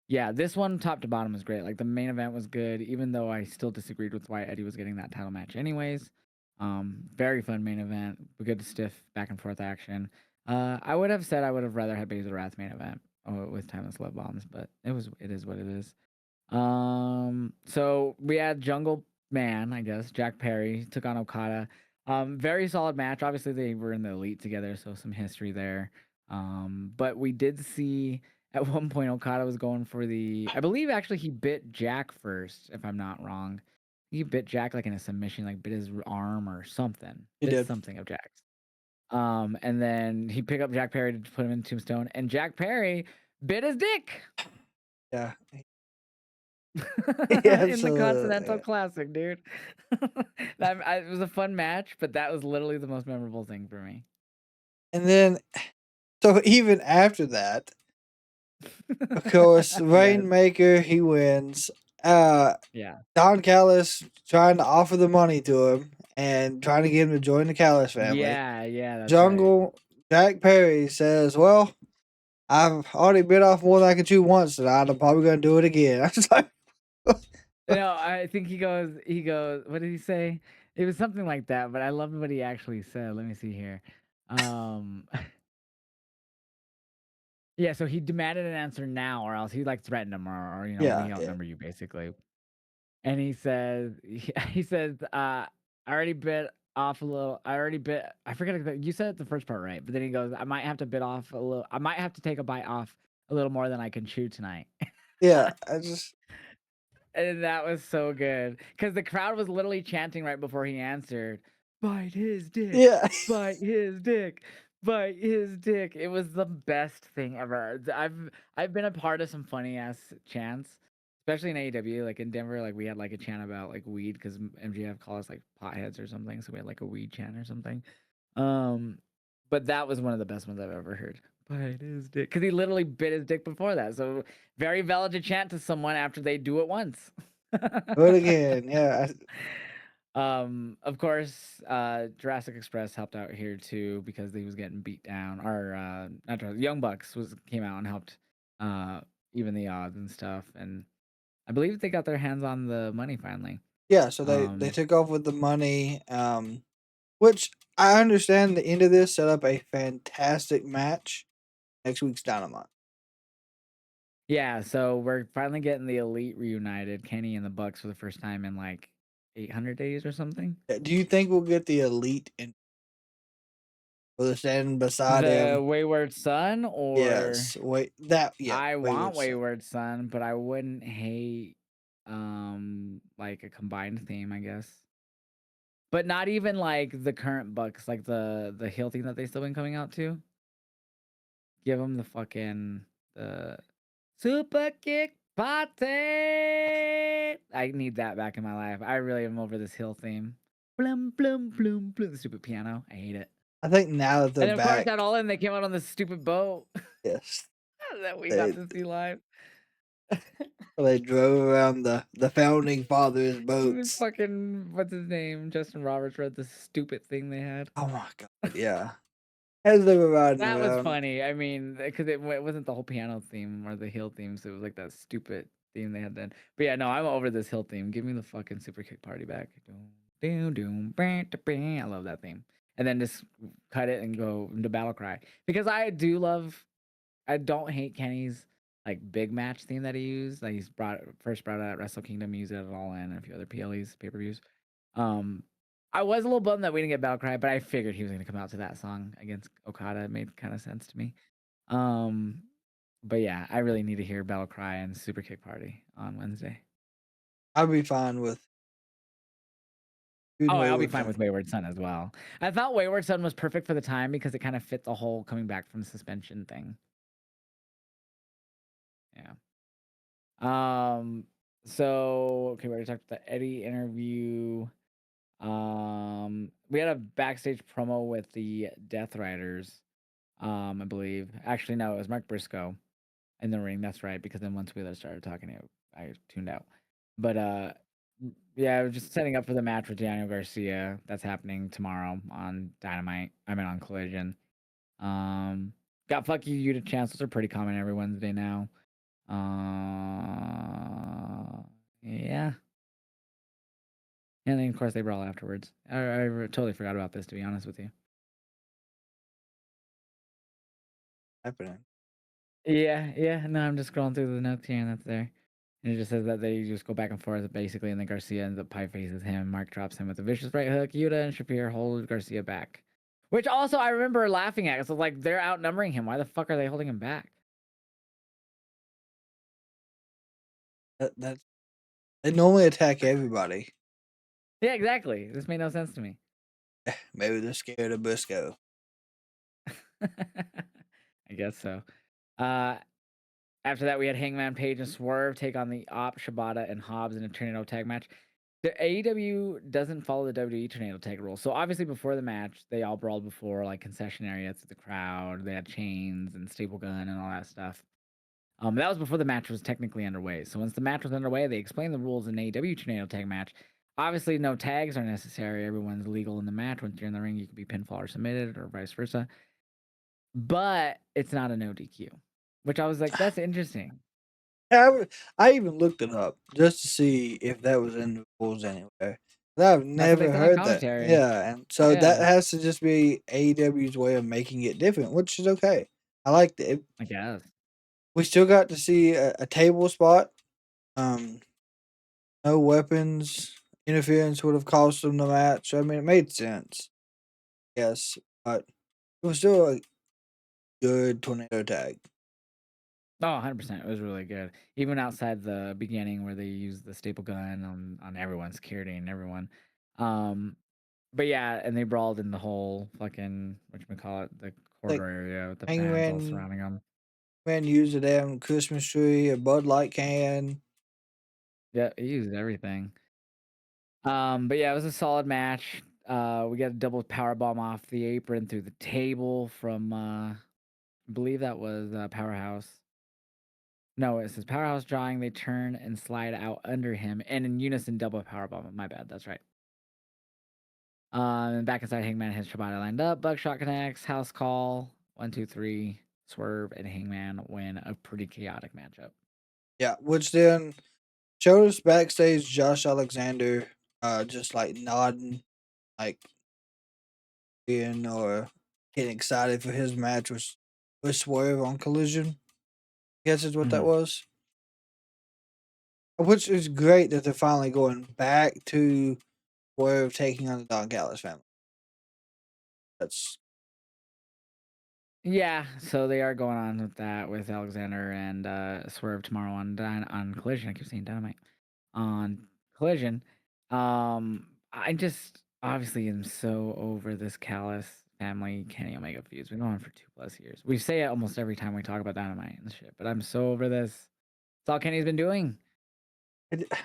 Yeah, this one top to bottom was great. Like the main event was good, even though I still disagreed with why Eddie was getting that title match anyways. Very fun main event, good stiff back and forth action. I would have said I would have rather had Baszler Wrath main event with Timeless Love Bombs, but it is what it is. So we had Jungle Man, I guess. Jack Perry took on Okada. Very solid match. Obviously, they were in the elite together, so some history there. But we did see at one point Okada was going for I believe actually he bit Jack first, if I'm not wrong. He bit Jack like in a submission, like bit his arm or something. He did something of Jack's. And then he picked up Jack Perry to put him in Tombstone, and Jack Perry bit his dick. Yeah. In the Continental Classic, dude. It was a fun match, but that was literally the most memorable thing for me. And then, so even after that, of course, Rainmaker, he wins. Yeah. Don Callis trying to offer the money to him and trying to get him to join the Callis family. Yeah, that's Jungle, right. Jack Perry says, well, I've already bit off more than I can chew once tonight. I'm probably going to do it again. I was like, No, I think he goes, what did he say? It was something like that, but I love what he actually said. Let me see here. Um, yeah, so he demanded an answer now, or else he like threatened him, or Yeah, we yeah. outnumber you basically. And he says, he says, I already bit off a little. I already bit. I forget exactly. You said the first part right, but then he goes, I might have to bit off a little. I might have to take a bite off a little more than I can chew tonight. Yeah, I just And that was so good because the crowd was literally chanting right before he answered, "Bite his dick, yeah. bite his dick, bite his dick." It was the best thing ever. I've been a part of some funny ass chants, especially in AEW. Like in Denver, like we had like a chant about like weed because MGF called us like potheads or something, so we had like a weed chant or something. Um, but that was one of the best ones I've ever heard. Bite his dick, because he literally bit his dick before that. So very valid to chant to someone after they do it once. Do it again. Yeah, Of course, Jurassic Express helped out here too because he was getting beat down. Or not Jurassic, Young Bucks was came out and helped uh even the odds and stuff. And I believe they got their hands on the money finally. yeah. So they Um, took off with the money, which I understand. The end of this set up a fantastic match next week's Dynamite. yeah, so we're finally getting the Elite reunited, Kenny and the Bucks for the first time in like 800 days or something. Do you think we'll get the Elite in with the standing beside The him? Wayward Son, or Yes. Wait, that yeah, I want Wayward Son. Wayward Son, but I wouldn't hate like a combined theme, I guess. But not even like the current Bucks, like the heel theme that they still been coming out to. Give them the fucking the super kick party. I need that back in my life. I really am over this hill theme. Blum blum blum blum. The stupid piano. I hate it. I think now that they're And then of course back, that all in they came out on this stupid boat yes, that we they got to see live. they drove around the founding fathers' The boats. fucking what's his name? Justin Roberts read the stupid thing they had. Oh my god, yeah. As they were riding That was around, funny. I mean, because it wasn't the whole piano theme or the hill theme, so it was like that stupid theme they had then. But yeah, no, I'm over this hill theme. Give me the fucking super kick party back. Doom, doom, doom, bam, da, bam. I love that theme. And then just cut it and go into battle cry because I don't hate Kenny's like big match theme that he used. Like he's first brought out at Wrestle Kingdom, used it at All In and a few other PLEs, pay per views. Um, I was a little bummed that we didn't get Battle Cry, but I figured he was gonna come out to that song against Okada. It made kind of sense to me. Um, but yeah, I really need to hear Battle Cry and Super Kick Party on Wednesday. I'd be fine with Oh, shooting I'll be Wayward fine Son. with Wayward Son as well. I thought Wayward Son was perfect for the time because it kind of fit the whole coming back from suspension thing. Yeah. So okay, we already talked about the Eddie interview. We had a backstage promo with the Death Riders. I believe. Actually, no, it was Mark Briscoe in the ring. That's right, because then once Wheeler started talking, I tuned out. But yeah, I was just setting up for the match with Daniel Garcia. That's happening tomorrow on Dynamite. I mean on Collision. Um, got Fuck You, You to Chance. Those are pretty common every Wednesday now. Yeah. And then of course they brawl afterwards. I totally forgot about this, to be honest with you. Happening. Yeah, yeah. No, I'm just scrolling through the notes here, and that's there. And it just says that they just go back and forth basically, and then Garcia ends up pie faces him. Mark drops him with a vicious right hook. Yuta and Shapir hold Garcia back, which also I remember laughing at. So like they're outnumbering him. Why the fuck are they holding him back? That they normally attack everybody. Yeah, exactly. This made no sense to me. Maybe they're scared of Briscoe. I guess so. Uh, After that, we had Hangman Page and Swerve take on the Op, Shibata, and Hobbs in a tornado tag match. The AEW doesn't follow the WWE tornado tag rule. So obviously before the match, they all brawled before like concession area to the crowd. They had chains and staple gun and all that stuff. That was before the match was technically underway. So once the match was underway, they explained the rules in AEW tornado tag match. Obviously, no tags are necessary. Everyone's legal in the match. Once you're in the ring, you can be pinfall or submitted or vice versa. But it's not a no DQ, which I was like, that's interesting. I even looked it up just to see if that was in the rules anywhere. But I've That's what they never said on heard that. commentary. Yeah, and so that Yeah, has to just be AEW's way of making it different, which is okay. I liked it. I guess. We still got to see a table spot. Um, no weapons interference would have cost them the match. I mean, it made sense. Yes, but it was still a good tornado tag. Oh, 100%. It was really good. Even outside the beginning where they used the staple gun on everyone, security and everyone. Um, but yeah, and they brawled in the whole fucking whatchamacallit, the Like corridor area with the fans all Hangman, surrounding them. man used a damn Christmas tree, a Bud Light can. Yeah, he used everything. But yeah, it was a solid match. We got a double power bomb off the apron through the table from I believe that was Powerhouse. No, it says Powerhouse drawing. They turn and slide out under him, and in unison double power bomb. My bad, that's right. And back inside, Hangman has Shibata lined up. Buckshot connects. House call. 1, 2, 3. Swerve and Hangman win a pretty chaotic matchup. Yeah, which then showed us backstage Josh Alexander just like nodding, like being or getting excited for his match with Swerve on Collision. I guess is what that Mhm. was. Which is great that they're finally going back to Swerve taking on the Don Callis family. That's Yeah, so they are going on with that with Alexander and Swerve tomorrow on Collision. I keep saying Dynamite on Collision. I just obviously am so over this Callis family Kenny Omega feuds. Been going on for 2+ years. We say it almost every time we talk about Dynamite and shit, but I'm so over this. It's all Kenny's been doing. it, I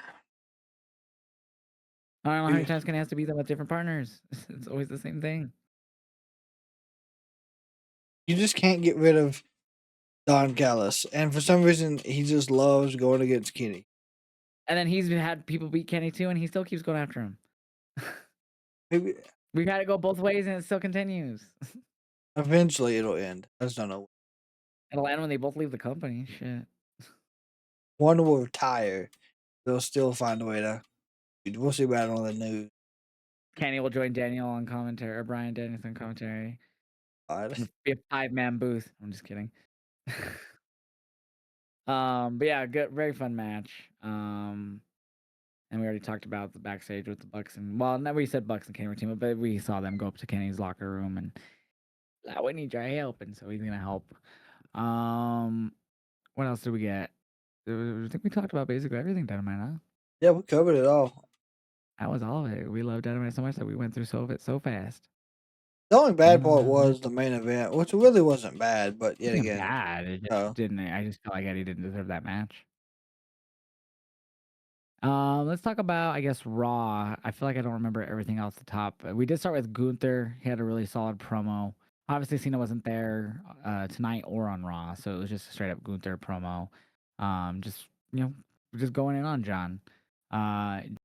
don't know how many you times Kenny has to beat them with different partners. It's always the same thing. you just can't get rid of Don Callis, and for some reason he just loves going against Kenny. And then he's had people beat Kenny too, and he still keeps going after him. Maybe We've had it go both ways, and it still continues. eventually it'll end. I just don't know. It'll end when they both leave the company. Shit. One will retire. They'll still find a way to. We'll see about it on the news. Kenny will join Daniel on commentary, or Brian Danielson commentary. God. It'll be a 5-man booth. I'm just kidding. But yeah, good, very fun match. And we already talked about the backstage with the Bucks and well, no, we said Bucks and Kenny were team up, but we saw them go up to Kenny's locker room and we need your help, and so he's gonna help. Um, what else did we get? I think we talked about basically everything Dynamite, huh? Yeah, we covered it all. That was all of it. We love Dynamite so much that we went through so of it so fast. The only And we bad don't part have much. was the main event, which really wasn't bad, but It yet wasn't again, bad. It just uh, didn't. I just felt like Eddie didn't deserve that match. Let's talk about, I guess, Raw. I feel like I don't remember everything else at the top. We did start with Gunther. He had a really solid promo. Obviously, Cena wasn't there tonight or on Raw, so it was just a straight up Gunther promo. Just just going in on John.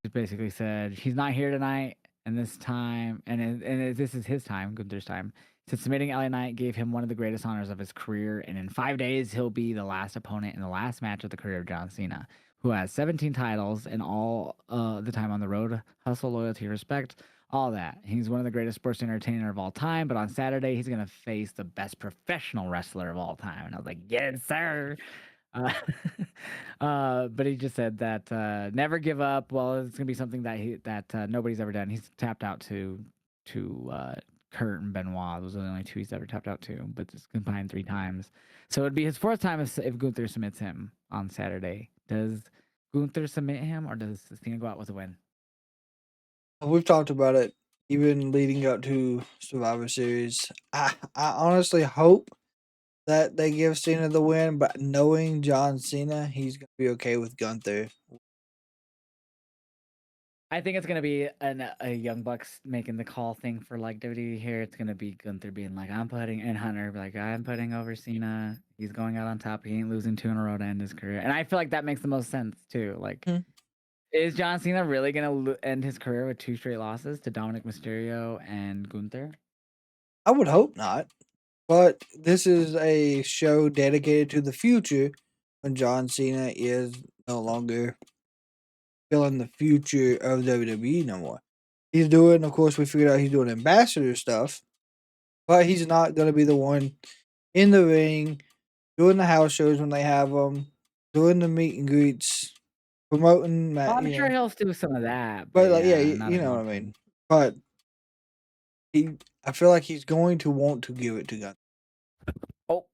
Just basically said he's not here tonight, and this time, this is his time, Gunther's time. Said submitting LA Knight gave him one of the greatest honors of his career, and in 5 days he'll be the last opponent in the last match of the career of John Cena, who has 17 titles and all the time on the road, hustle, loyalty, respect, all that. He's one of the greatest sports entertainer of all time, but on Saturday, he's going to face the best professional wrestler of all time. And I was like, yes, sir. Uh, but he just said that never give up. Well, it's going to be something that nobody's ever done. He's tapped out to Kurt and Benoit. Those are the only two he's ever tapped out to, but it's combined 3 times. So it'd be his fourth time if Gunther submits him on Saturday. Does Gunther submit him, or does Cena go out with a win? we've talked about it even leading up to Survivor Series. I honestly hope that they give Cena the win, but knowing John Cena, he's gonna be okay with Gunther. I think it's gonna be a Young Bucks making the call thing for like WWE here. It's gonna be Gunther being like, "I'm putting," and Hunter be like, "I'm putting over Cena. He's going out on top. He ain't losing 2 in a row to end his career." And I feel like that makes the most sense too. Like, Mhm. is John Cena really gonna end his career with 2 straight losses to Dominic Mysterio and Gunther? I would hope not, but this is a show dedicated to the future, when John Cena is no longer feeling the future of WWE no more. He's doing, of course, we figured out he's doing ambassador stuff, but he's not going to be the one in the ring doing the house shows when they have them, doing the meet and greets, promoting, Oh, I'm you sure know. he'll do some of that, but But like, yeah, yeah, not you as know what I often. mean. But I feel like he's going to want to give it to Gun. Oh,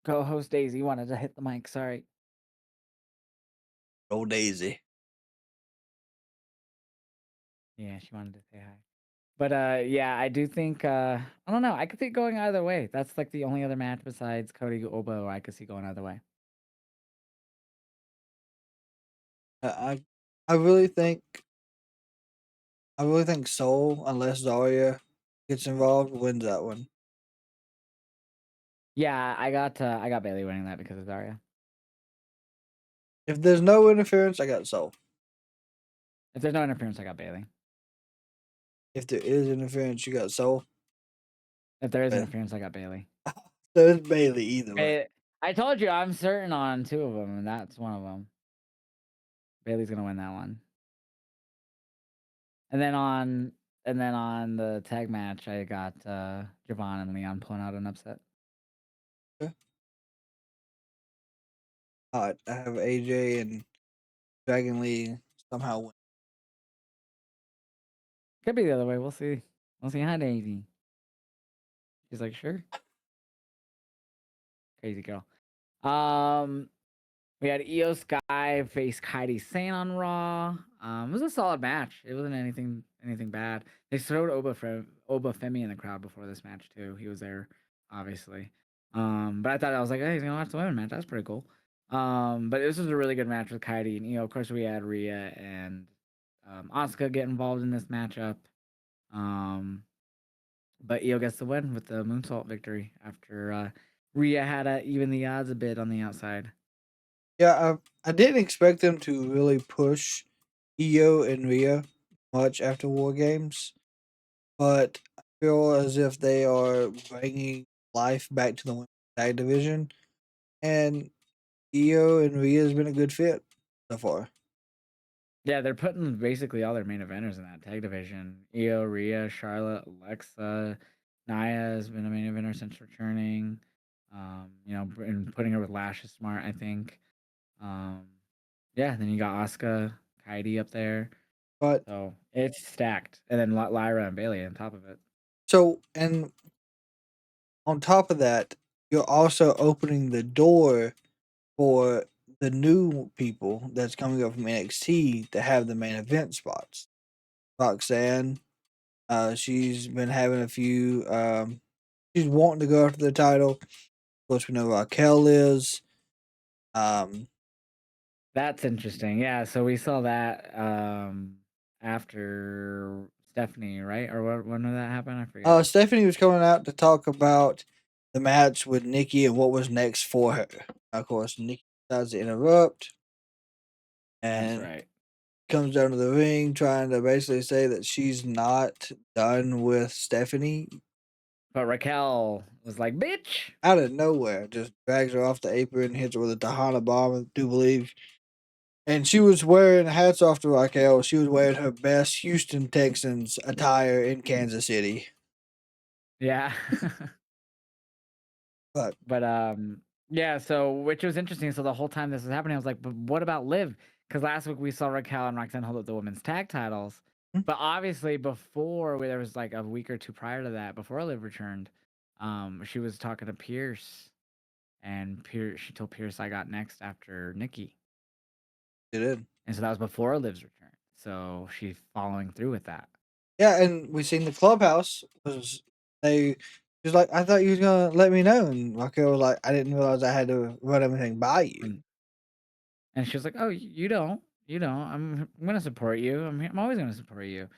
co-host Daisy wanted to hit the mic. Sorry. Oh Daisy. Yeah, she wanted to say hi. But yeah, I do think I don't know. I could see it going either way. That's like the only other match besides Cody Obo I could see going either way. I I really think Soul, unless Zarya gets involved, wins that one. Yeah, I got Bailey winning that because of Zarya. If there's no interference, I got Soul. If there's no interference, I got Bailey. If there is interference, you got Soul. If there is But interference, I got Bailey. there's Bailey either way. I told you I'm certain on two of them, and that's one of them. Bailey's gonna win that one. And then on the tag match, I got Javon and Leon pulling out an upset. Okay. Alright, I have AJ and Dragon Lee somehow win. Could be the other way. We'll see. We'll see. Hi, Daisy. She's like, sure. Crazy girl. Um, we had Io Sky face Kairi Sane on Raw. It was a solid match. It wasn't anything bad. They showed Oba Femi in the crowd before this match too. He was there, obviously. But I thought I was like, hey, he's gonna watch the women match. That's pretty cool. But this was a really good match with Kairi and Io. Of course, we had Rhea and Asuka get involved in this matchup. Um, but Io gets the win with the moonsault victory after Rhea had to even the odds a bit on the outside. Yeah, I didn't expect them to really push Io and Rhea much after War Games, but I feel as if they are bringing life back to the women's tag division, and Io and Rhea has been a good fit so far. Yeah, they're putting basically all their main eventers in that tag division. Io, Rhea, Charlotte, Alexa, Nia has been a main eventer since returning. And putting her with Lash is smart, I think. Um, yeah, then you got Asuka, Kaidi up there. But So it's stacked. And then Lyra and Bailey on top of it. and on top of that, you're also opening the door for the new people that's coming up from NXT to have the main event spots. Roxanne, she's been having a few. She's wanting to go after the title. Of course, we know Raquel is. Um, That's interesting. Yeah, so we saw that after Stephanie, right? Or when did that happen? I forget. Stephanie was coming out to talk about the match with Nikki and what was next for her. Of course, Nikki decides to interrupt That's and right. comes down to the ring trying to basically say that she's not done with Stephanie. But Raquel was like, "Bitch." Out of nowhere, just drags her off the apron, hits her with a Tahana bomb, I do believe. And she was wearing, hats off to Raquel, she was wearing her best Houston Texans attire in Kansas City. Yeah. But But yeah, so which was interesting. So the whole time this was happening, I was like, but what about Liv? Because last week we saw Raquel and Roxanne hold up the women's tag titles. hmm, But obviously before there was like a week or two prior to that, before Liv returned, she was talking to Pierce, and Pierce she told Pierce I got next after Nikki. it did. And so that was before Liv's return. So she's following through with that. Yeah, and we seen the clubhouse was they. She was like, I thought you was gonna let me know, and Raquel was like, I didn't realize I had to run everything by you. And she was like, "Oh, you don't, you don't. I'm gonna support you. I'm always gonna support you."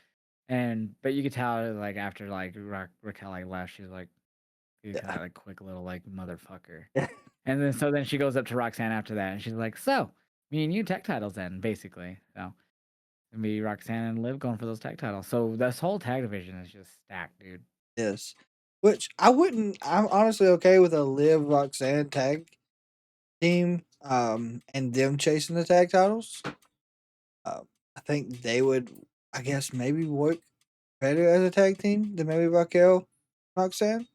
And but you could tell like after like Raquel like left, she's like, you kind of like quick little like motherfucker. And then so then she goes up to Roxanne after that, and she's like, "So me and you tech titles then, basically." So me, Roxanne, and Liv going for those tag titles. So this whole tag division is just stacked, dude. Yes, which I wouldn't. I'm honestly okay with a Liv Roxanne tag. team, and them chasing the tag titles, I think they would, I guess, maybe work better as a tag team than maybe Raquel, Roxanne.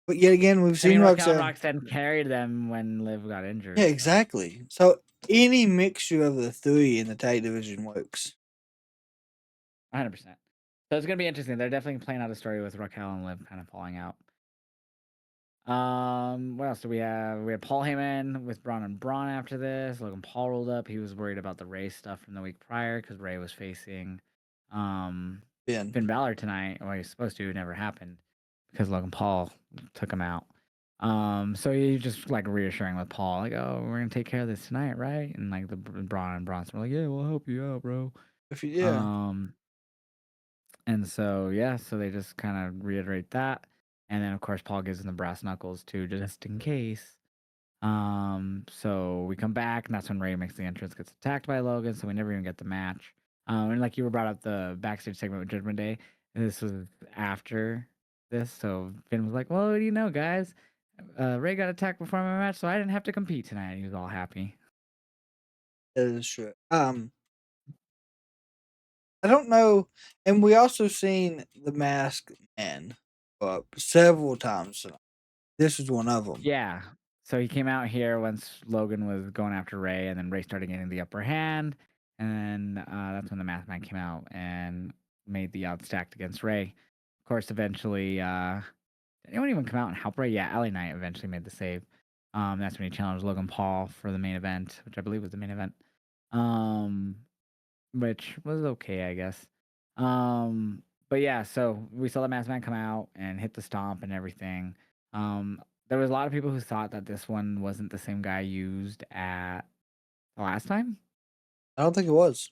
But yet again, we've I mean, seen Raquel and Roxanne. Roxanne carried them when Liv got Yeah, injured, so exactly. So any mixture of the three in the tag division works. 100%. So it's gonna be interesting. They're definitely playing out a story with Raquel and Liv kind of falling out. What else do we have? We had Paul Heyman with Braun and Braun after this. Logan Paul rolled up. He was worried about the Ray stuff from the week prior because Ray was facing um Ben, Finn Balor tonight. Well, he's supposed to. It never happened because Logan Paul took him out. So he just like reassuring with Paul, like, "Oh, we're gonna take care of this tonight, right?" And like the Braun and Bronson were like, "Yeah, we'll help you out, bro." if you, yeah, Um, and so yeah, so they just kind of reiterate that, and then of course Paul gives him the brass knuckles too, just in case. So we come back, and that's when Ray makes the entrance, gets attacked by Logan, so we never even get the match. And like you were brought up the backstage segment with Judgment Day, and this was after this, so Finn was like, "Well, what do you know, guys? Ray got attacked before my match, so I didn't have to compete tonight." He was all happy. that is true. I don't know, and we also seen the Masked Man up several times tonight. This is one of them. Yeah. So he came out here once Logan was going after Ray, and then Ray started getting the upper hand, and then that's when the Masked Man came out and made the odds stacked against Ray. Of course, eventually, did anyone even come out and help Ray? Yeah, LA Knight eventually made the save. That's when he challenged Logan Paul for the main event, which I believe was the main event. Um, which was okay, I guess. But yeah, so we saw the Masked Man come out and hit the stomp and everything. There was a lot of people who thought that this one wasn't the same guy used at the last time. I don't think it was.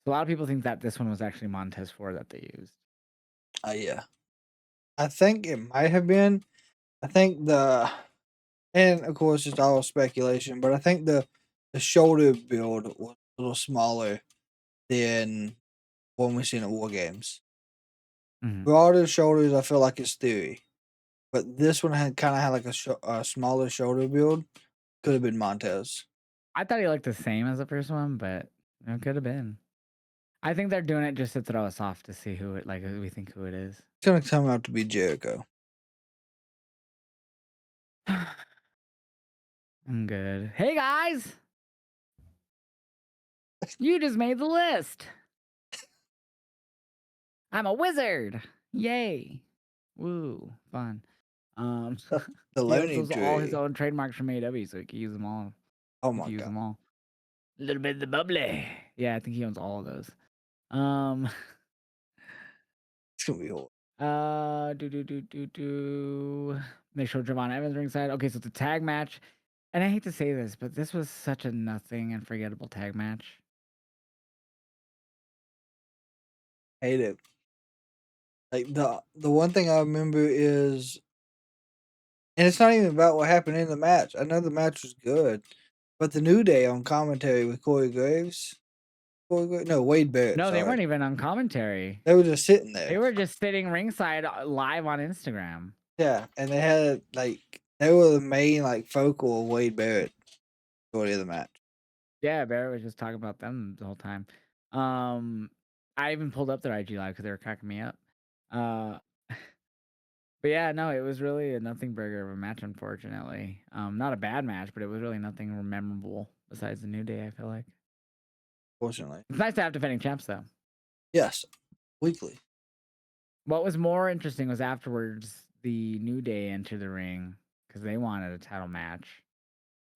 So a lot of people think that this one was actually Montez Ford that they used. Yeah, I think it might have been. I think and of course it's all speculation, but I think the shoulder build was a little smaller than one we seen at War Games. Mhm. Broader shoulders, I feel like it's theory, but this one had kind of had like a smaller shoulder build. Could have been Montez. I thought he looked the same as the first one, but it could have been. I think they're doing it just to throw us off to see who it like who we think who it is. It's gonna come out to be Jericho. I'm good. Hey guys, you just made the list. I'm a wizard. Yay. Woo. Fun. Um The he loaning owns all his tree. own trademarks from AEW, so he can use them all. Oh He my can use god, them all. A little bit of the bubbly. Yeah, I think he owns all of those. Um it's gonna be horrible. do. They showed Javon Evans ringside. Okay, so it's a tag match. And I hate to say this, but this was such a nothing and forgettable tag match. Hate it. Like the one thing I remember is, and it's not even about what happened in the match. I know the match was good, but the New Day on commentary with Corey Graves. No, Wade Barrett. No, they Sorry, weren't even on commentary. they were just sitting They there. were just sitting ringside live on Instagram. Yeah, and they had like they were the main like focal of Wade Barrett story of the match. Yeah, Barrett was just talking about them the whole time. Um, I even pulled up their IG live because they were cracking me up. Uh, but yeah, no, it was really a nothing burger of a match, unfortunately. Not a bad match, but it was really nothing memorable besides the New Day. I feel like Fortunately, it's nice to have defending champs, though. yes, weekly. What was more interesting was afterwards the New Day entered the ring because they wanted a title match.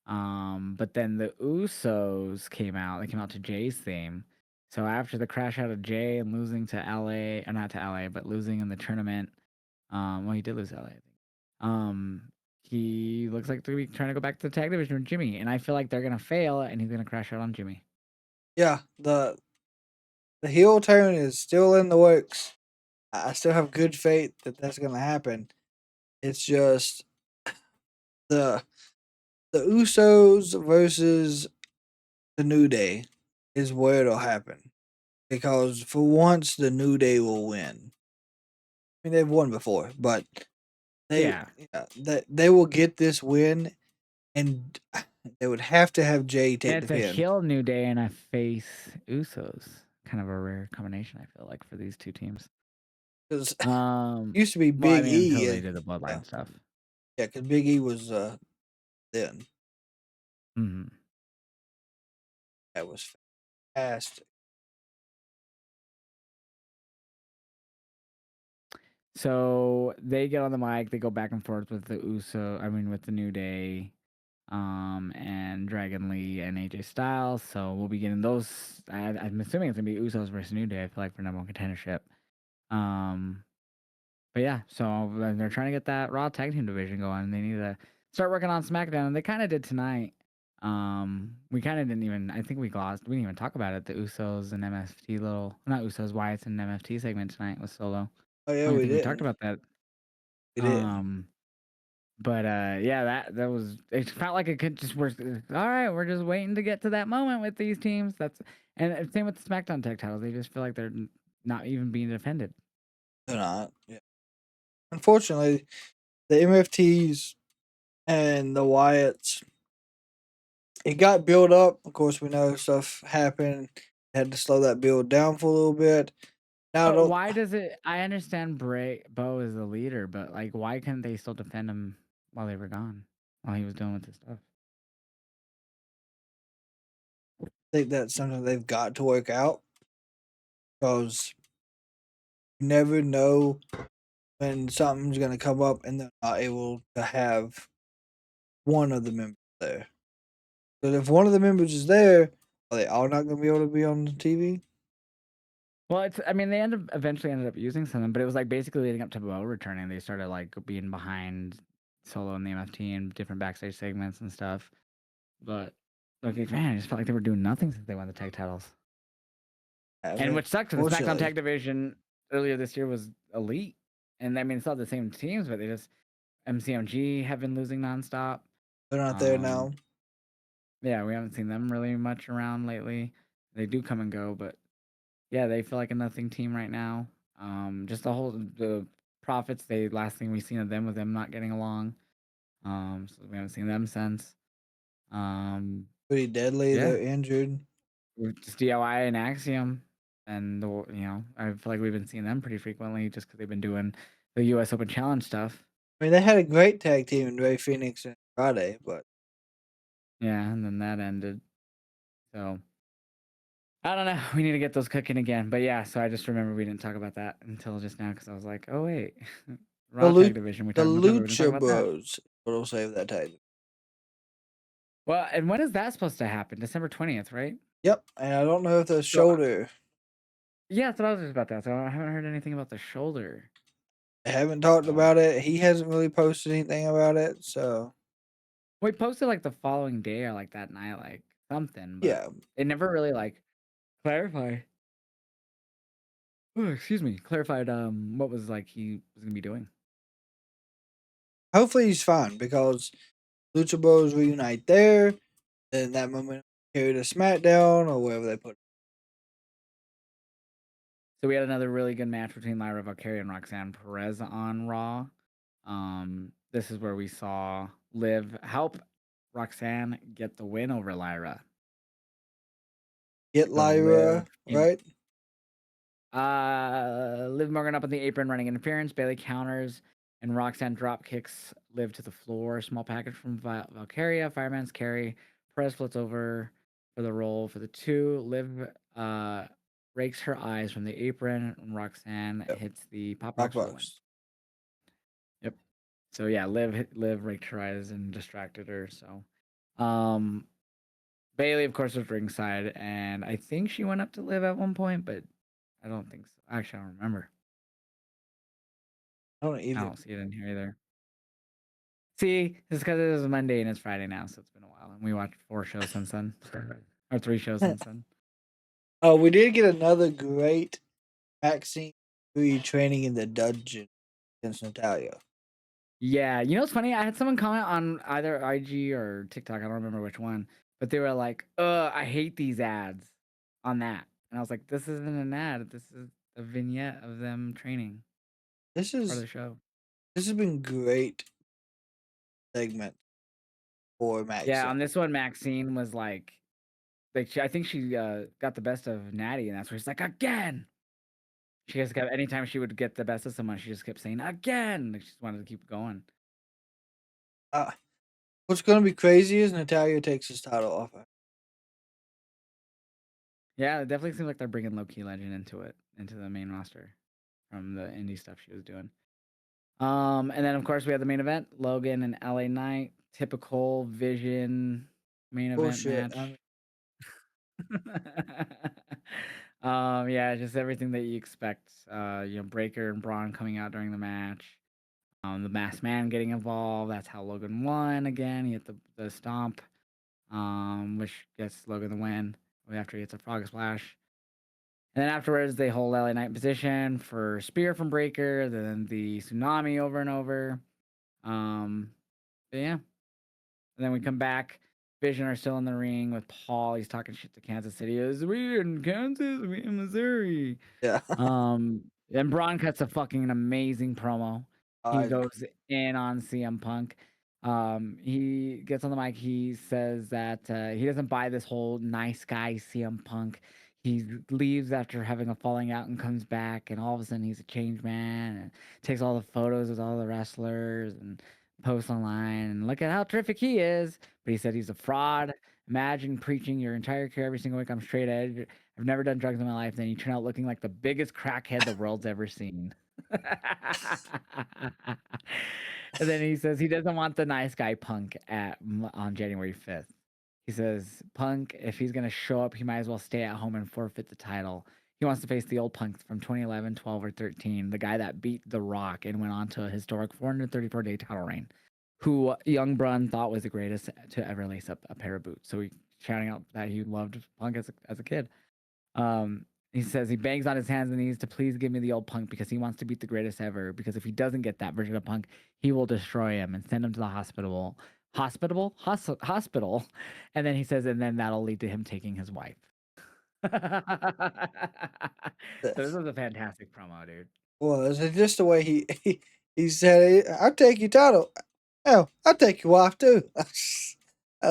But then the Usos came out. They came out to Jay's theme. So after the crash out of Jay and losing to LA, or not to LA, but losing in the tournament, well, he did lose LA, I think. He looks like they're gonna be trying to go back to the tag division with Jimmy, and I feel like they're gonna fail, and he's gonna crash out on Jimmy. Yeah, the heel turn is still in the works. I still have good faith that that's gonna happen. It's just the the Usos versus the New Day is where it'll happen because for once the New Day will win. I mean they've won before, but they Yeah, yeah, that they will get this win and they would have to have Jay They take had the to pin kill New Day and a face Usos. Kind of a rare combination, I feel like, for these two teams. because Um, used to be well, I Big mean, until E, they and did the yeah, bloodline stuff. yeah, because Big E was then Mhm. that was fast. So they get on the mic, they go back and forth with with the New Day, and Dragon Lee and AJ Styles. So we'll be getting those. I'm assuming it's gonna be Usos versus New Day. I feel like for number one contendership. Um, but yeah, so they're trying to get that Raw tag team division going. They need to start working on SmackDown, and they kind of did tonight. We kind of didn't even. I think we glossed. We didn't even talk about it. The Usos and MFT not Usos, Wyatt's and MFT segment tonight was solo. Oh I yeah, don't even we think we talked didn't. about that. We didn't. Um, but yeah, that was. It felt like it could just work. All right, we're just waiting to get to that moment with these teams. Same with the SmackDown tag titles. They just feel like they're not even being defended. They're not. Yeah. Unfortunately, the MFTs and the Wyatts, it got built up. Of course, we know stuff happened. Had to slow that build down for a little bit. Now, I But don't why does it? I understand Bo is the leader, but like, why couldn't they still defend him while they were gone, while he was doing with his stuff? think that's something they've got to work out because you never know when something's going to come up and they're not able to have one of the members there. But if one of the members is there, are they all not going to be able to be on the TV? Well, it's. I mean, they eventually ended up using something, but it was like basically leading up to Bo returning. They started like being behind Solo and the MFT and different backstage segments and stuff. But okay, man, I just felt like they were doing nothing since they won the tag titles. And Haven't, which sucked because the SmackDown fortunately. tag division earlier this year was elite. And I mean, it's not the same teams, but they just MCMG have been losing nonstop. They're not there Um, now. yeah, we haven't seen them really much around lately. They do come and go, but yeah, they feel like a nothing team right now. Just the Profits. They last thing we seen of them was them not getting along. So we haven't seen them since. Um, Pretty deadly. yeah, They're injured. just DIY and Axiom, and I feel like we've been seeing them pretty frequently just because they've been doing the U.S. Open Challenge stuff. I mean, they had a great tag team in Ray Phoenix and Friday, but Yeah, and then that ended. So I don't know. We need to get those cooking again. But yeah, so I just remember we didn't talk about that until just now because I was like, oh wait, the Raw Tag Division. We the talked about that, but we didn't talk Lucha about that. Bros will save that tag. Well, and when is that supposed to happen? December 20th, right? Yep, and I don't know if the So shoulder. yeah, so I was just about that. So I haven't heard anything about the shoulder. I haven't talked So about it. He hasn't really posted anything about it, so we posted like the following day or like that night, like something, but yeah. it never really like clarified. Oh, excuse me, clarified what was like he was gonna be doing. Hopefully he's fine because Lucha Bros reunite there, then that moment carry to SmackDown or wherever they put it. So we had another really good match between Lyra Valkyria and Roxanne Perez on Raw. This is where we saw Liv help Roxanne get the win over Lyra. Get So Liv Lyra, came, right? Liv Morgan up on the apron running interference. Bailey counters and Roxanne drop kicks Liv to the floor. Small package from Valkyria. Fireman's carry. Perez flips over for the roll for the two. Liv rakes her eyes from the apron. And Roxanne Yep. hits the pop Pop rocks for the win. ups. Yep. So yeah, Liv raked her eyes and distracted her. So, um, Bailey of course was ringside, and I think she went up to Liv at one point, but I don't think so. Actually, I don't remember. I don't I either. don't see it in here either. See, it's because it was Monday and it's Friday now, so it's been a while, and we watched 4 shows since then, or 3 shows since then. Oh, we did get another great Maxine training in the dungeon against Natalia. Yeah, you know what's funny? I had someone comment on either IG or TikTok. I don't remember which one, but they were like, I hate these ads on that," and I was like, "This isn't an ad. This is a vignette of them training This for is the show." this has been great segment. for Max. Yeah, on this one, Maxine was like I think she got the best of Natty, and that's where she's like again. She just kept anytime she would get the best of someone, she just kept saying again. Like she just wanted to keep going. Uh, what's gonna be crazy is Natalya takes his title off her. Yeah, it definitely seems like they're bringing Low Key Legend into it, into the main roster from the indie stuff she was doing. And then of course we had the main event, Logan and LA Knight, typical Vision main event Bullshit. match. Yeah, just everything that you expect. Breaker and Braun coming out during the match. The masked man getting involved. That's how Logan won again. He hit the stomp, which gets Logan the win after he hits a frog splash. And then afterwards, they hold LA Knight in position for spear from Breaker, then the tsunami over and over. But yeah. And then we come back. Vision are still in the ring with Paul. He's talking shit to Kansas City. Is we in Kansas? We in Missouri. Yeah. And Braun cuts a fucking amazing promo. He I goes in on CM Punk. He gets on the mic. He says that he doesn't buy this whole nice guy CM Punk. He leaves after having a falling out and comes back, and all of a sudden he's a changed man and takes all the photos with all the wrestlers and posts online and look at how terrific he is. But he said he's a fraud. Imagine preaching your entire career every single week. I'm straight edge. I've never done drugs in my life. Then you turn out looking like the biggest crackhead the world's ever seen. And then he says he doesn't want the nice guy Punk on January 5th. He says Punk, if he's going to show up, he might as well stay at home and forfeit the title. He wants to face the old Punk from 2011, 12, or 13, the guy that beat The Rock and went on to a historic 434-day title reign, who Young Brun thought was the greatest to ever lace up a pair of boots. So he shouting out that he loved Punk as a kid. He says he bangs on his hands and knees to please give me the old Punk because he wants to beat the greatest ever. Because if he doesn't get that version of Punk, he will destroy him and send him to the hospital. Hospital. And then he says, and then that'll lead to him taking his wife. So this was a fantastic promo, dude. was it just the way he said it, I'll take your title. Hell, I'll take your wife too. I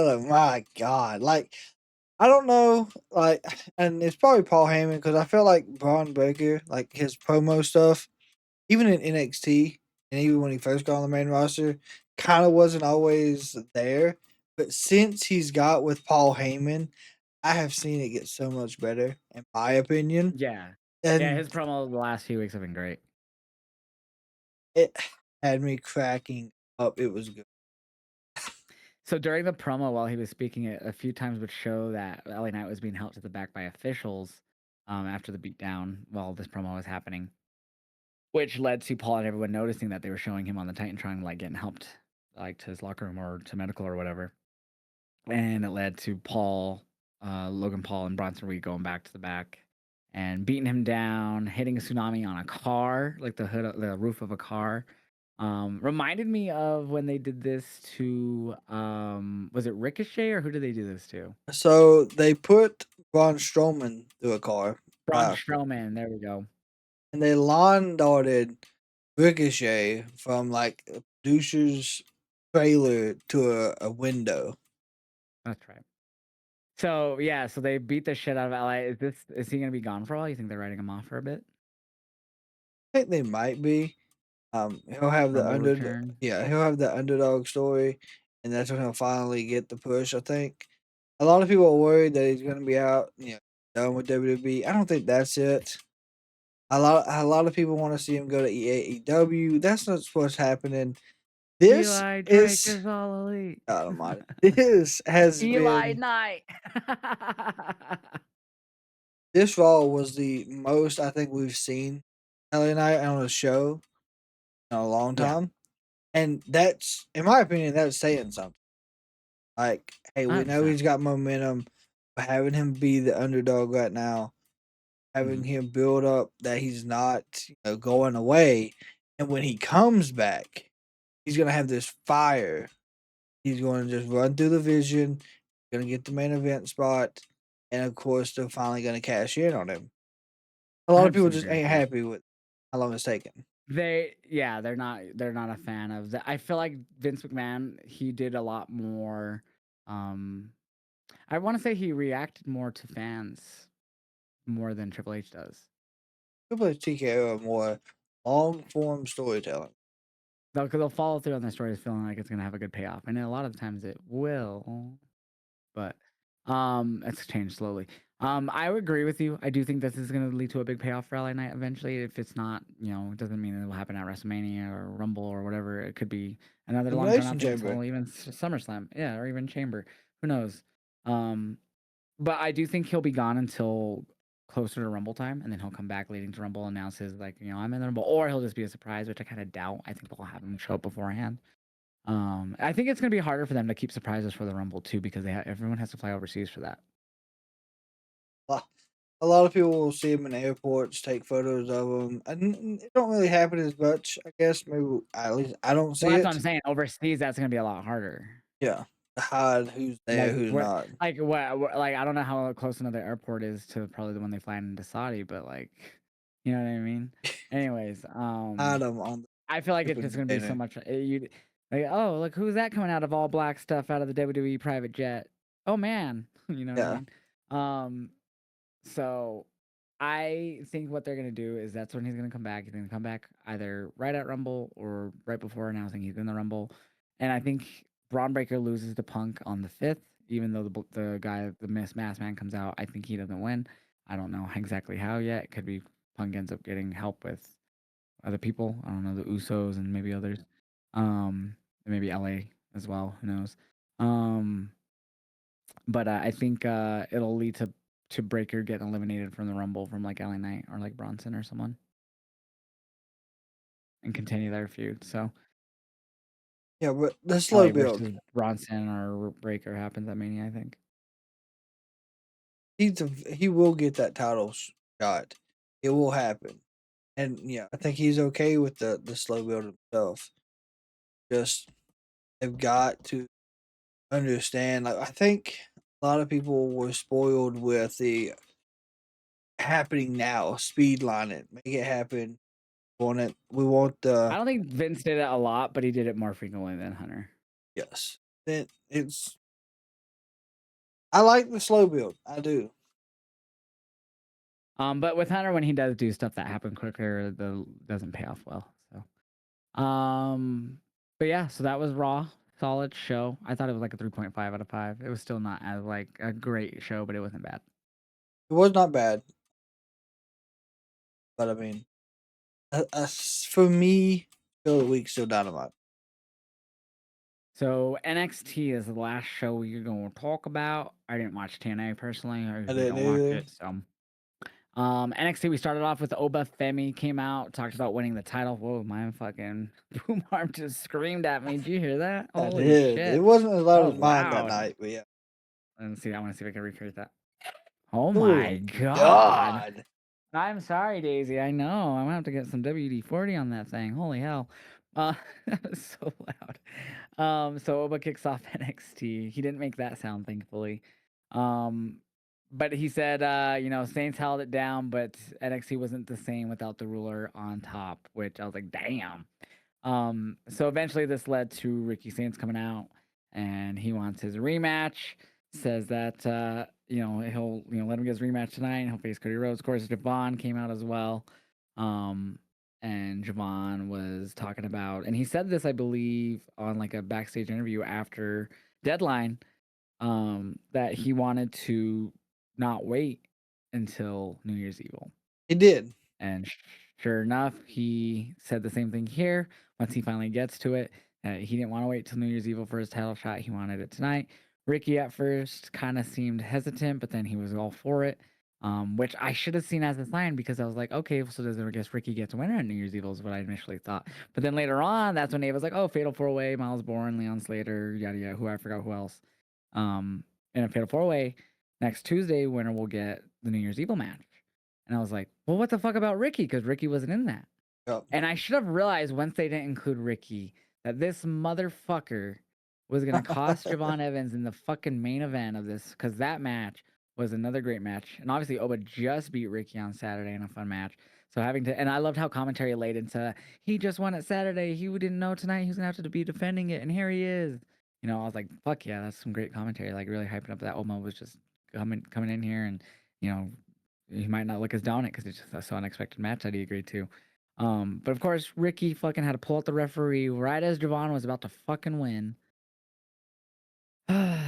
was like, my God. Like, I don't know, like, and it's probably Paul Heyman because I felt like Braun Breaker, like his promo stuff, even in NXT and even when he first got on the main roster, kind of wasn't always there. But since he's got with Paul Heyman, I have seen it get so much better, in my opinion. Yeah. Yeah, And his promo the last few weeks have been great. it had me cracking up. It was good. So during the promo, while he was speaking, it a few times would show that LA Knight was being helped to the back by officials after the beatdown while this promo was happening, which led to Paul and everyone noticing that they were showing him on the Titantron, like getting helped, like to his locker room or to medical or whatever. And it led to Logan Paul and Bronson Reed going back to the back and beating him down, hitting a tsunami on a car, like the roof of a car. Reminded me of when they did this to was it Ricochet or who did they do this to? So they put Braun Strowman through a car, Braun Strowman. There we go. and they lawn darted Ricochet from like a producer's trailer to a window. That's right. So yeah, so they beat the shit out of LA. Is he gonna be gone for a while? You think they're writing him off for a bit? I think they might be. He'll have the Rumble return. yeah, he'll have the underdog story, and that's when he'll finally get the push. I think a lot of people are worried that he's gonna be out, done with WWE. I don't think that's it. A lot of people want to see him go to AEW. That's not what's happening. This Eli Drake is is all elite. God Almighty. This has Eli been Knight. this Raw was the most I think we've seen LA Knight on a show in a long Yeah, time, and that's, in my opinion, that's saying something. Like, hey, we know 100%. he's got momentum, but having him be the underdog right now, having Mhm. him build up that he's not going away, and when he comes back, he's gonna have this fire. He's going to just run through the vision, gonna get the main event spot, and of course, they're finally gonna cash in on him. A lot of people 100% just agree with ain't you. happy with how long it's taken. they're not a fan of that. I feel like Vince McMahon, he did a lot more. Um, I want to say he reacted more to fans more than Triple H does. Triple H TKO are more long form storytelling. They'll follow through on their stories, feeling like it's gonna have a good payoff, and a lot of the times it will. But it's changed slowly. I would agree with you. I do think this is going to lead to a big payoff for LA Knight eventually. If it's not, it doesn't mean it will happen at WrestleMania or Rumble or whatever. It could be another long drawn Elimination out thing Chamber. until even SummerSlam, yeah, or even Chamber. Who knows? Um, but I do think he'll be gone until closer to Rumble time, and then he'll come back leading to Rumble, announces like, I'm in the Rumble, or he'll just be a surprise, which I kind of doubt. I think they'll have him show up beforehand. I think it's gonna be harder for them to keep surprises for the Rumble too, because everyone has to fly overseas for that. A lot of people will see him in airports, take photos of him, and it don't really happen as much. I guess maybe at least I don't Well, see that's what I'm it. saying. Overseas, that's gonna be a lot harder. Yeah, to hide who's there, Like who's what? not. Like I don't know how close another airport is to probably the one they fly into Saudi, but like, you know what I mean. Anyways, Hide them on the I feel like it's shipping just gonna be so container. much. You like, oh, look who's that coming out of all black stuff out of the WWE private jet? Oh man, you know what I Yeah, mean. So I think what they're gonna do is that's when he's gonna come back. He's gonna come back either right at Rumble or right before announcing he's in the Rumble. And I think Braun Breaker loses to Punk on the 5th, even though the guy, the Miss Mass Man, comes out. I think he doesn't win. I don't know exactly how yet. It could be Punk ends up getting help with other people. I don't know, the Usos and maybe others. And maybe LA as well. Who knows? Um, but I think it'll lead to Breaker getting eliminated from the Rumble from like LA Knight or like Bronson or someone, and continue their feud. So yeah, but the slow LA build. versus Bronson or Breaker happens at Mania, I think. He will get that title shot. It will happen, and yeah, I think he's okay with the slow build himself. Just they've got to understand. Like I think a lot of people were spoiled with the happening now. Speed line it, make it happen. Want it? We want I the don't think Vince did it a lot, but he did it more frequently than Hunter. yes. It's. I like the slow build. I do. But with Hunter, when he does do stuff that happen quicker, the doesn't pay off well. So, but yeah, so that was Raw. Solid show. I thought it was like a 3.5 out of 5. It was still not as like a great show, but it wasn't bad. It was not bad, but I mean, for me, still the week, still Dynamite. So NXT is the last show we're gonna talk about. I didn't watch TNA personally. I I usually didn't don't watch either. it. So NXT, we started off with Oba Femi came out, talked about winning the title. Whoa, my fucking boom arm just screamed at me. Did you hear that? I Holy did. It shit. wasn't as That loud was as mine that loud. night, but yeah. Let's see. I want to see if I can recreate that. Oh Oh my god. God! I'm sorry, Daisy. I know. I'm gonna have to get some WD-40 on that thing. Holy hell. That was so loud. So Oba kicks off NXT. He didn't make that sound, thankfully. Um, but he said, Saints held it down, but NXT wasn't the same without the ruler on top, which I was like, damn. So eventually this led to Ricky Saints coming out and he wants his rematch. Says that he'll let him get his rematch tonight and he'll face Cody Rhodes. Of course, Javon came out as well. And Javon was talking about, and he said this, I believe, on like a backstage interview after Deadline, that he wanted to not wait until New Year's Evil. He did. And sure enough, he said the same thing here. Once he finally gets to it, he didn't want to wait till New Year's Evil for his title shot. He wanted it tonight. Ricky at first kind of seemed hesitant, but then he was all for it, which I should have seen as a sign because I was like, okay, so does I guess Ricky gets a winner at New Year's Evil is what I initially thought. But then later on, that's when Dave was like, oh, Fatal 4-Way, Miles Bourne, Leon Slater, yada yada, I forgot who else. In a Fatal 4-Way, next Tuesday, winner will get the New Year's Evil match. And I was like, well, what the fuck about Ricky? Because Ricky wasn't in that. Yep. And I should have realized once they didn't include Ricky that this motherfucker was going to cost Javon Evans in the fucking main event of this because that match was another great match. And obviously, Oba just beat Ricky on Saturday in a fun match. So having to, and I loved how commentary laid into, he just won it Saturday. He didn't know tonight he was gonna have to be defending it, and here he is. You know, I was like, fuck yeah, that's some great commentary. Like really hyping up that Oma was just coming in here, and you know, he might not look as dominant because it's just a so unexpected match that he agreed to. But of course, Ricky fucking had to pull out the referee right as Javon was about to fucking win.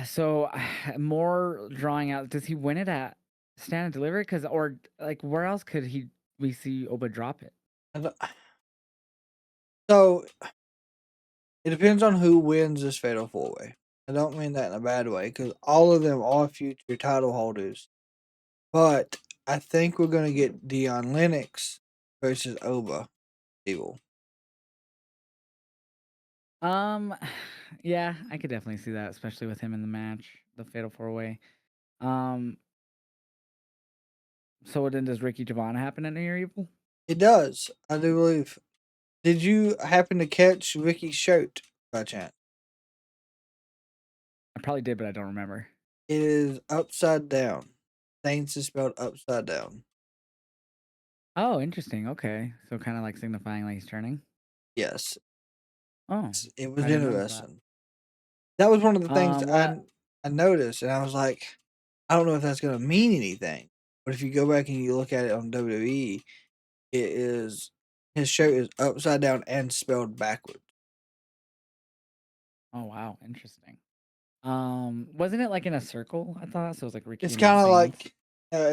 So more drawing out. Does he win it at stand and deliver? Because or like where else could we see Oba drop it? I don't- So it depends on who wins this fatal four way. I don't mean that in a bad way because all of them are future title holders. But I think we're gonna get Dion Lennox versus Oba Evil. Um, yeah, I could definitely see that, especially with him in the match, the Fatal Four Way. Um, so then does Ricky Javon happen in Near Evil? It does, I do believe. Did you happen to catch Ricky's shirt by chance? I probably did, but I don't remember. It is upside down. Saints is spelled upside down. Oh, interesting. Okay, so kind of like signifying like he's turning. Yes, Oh, it was I didn't notice that. interesting. That was one of the things What? I noticed, and I was like, I don't know if that's gonna mean anything. But if you go back and you look at it on WWE, it is his shirt is upside down and spelled backwards. Oh, wow, interesting. Wasn't it like in a circle? I thought so. It was like Ricky It's and then kind of Saints. like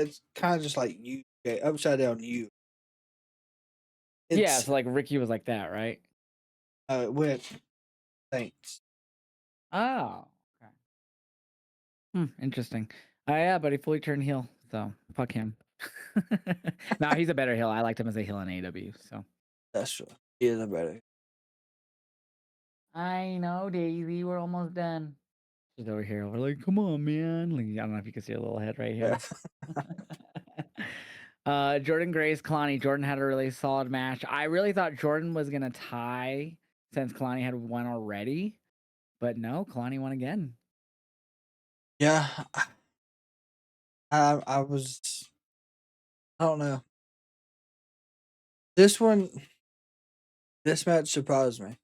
it's kind of just like U, okay, upside down U. Yeah, It's so like Ricky was like that, right? with Saints. Oh, okay. Interesting. Yeah, but he fully turned heel, so fuck him. Nah, he's a better heel. I liked him as a heel in AEW. So That's true. He is a better. I know, Daisy. We're almost done. She's over here. We're like, come on, man. Like, I don't know if you can see her little head right Yeah. here. Jordan Grace, Kalani. Jordan had a really solid match. I really thought Jordan was gonna tie since Kalani had won already, but no, Kalani won again. Yeah. I was. I don't know. This one. This match surprised me.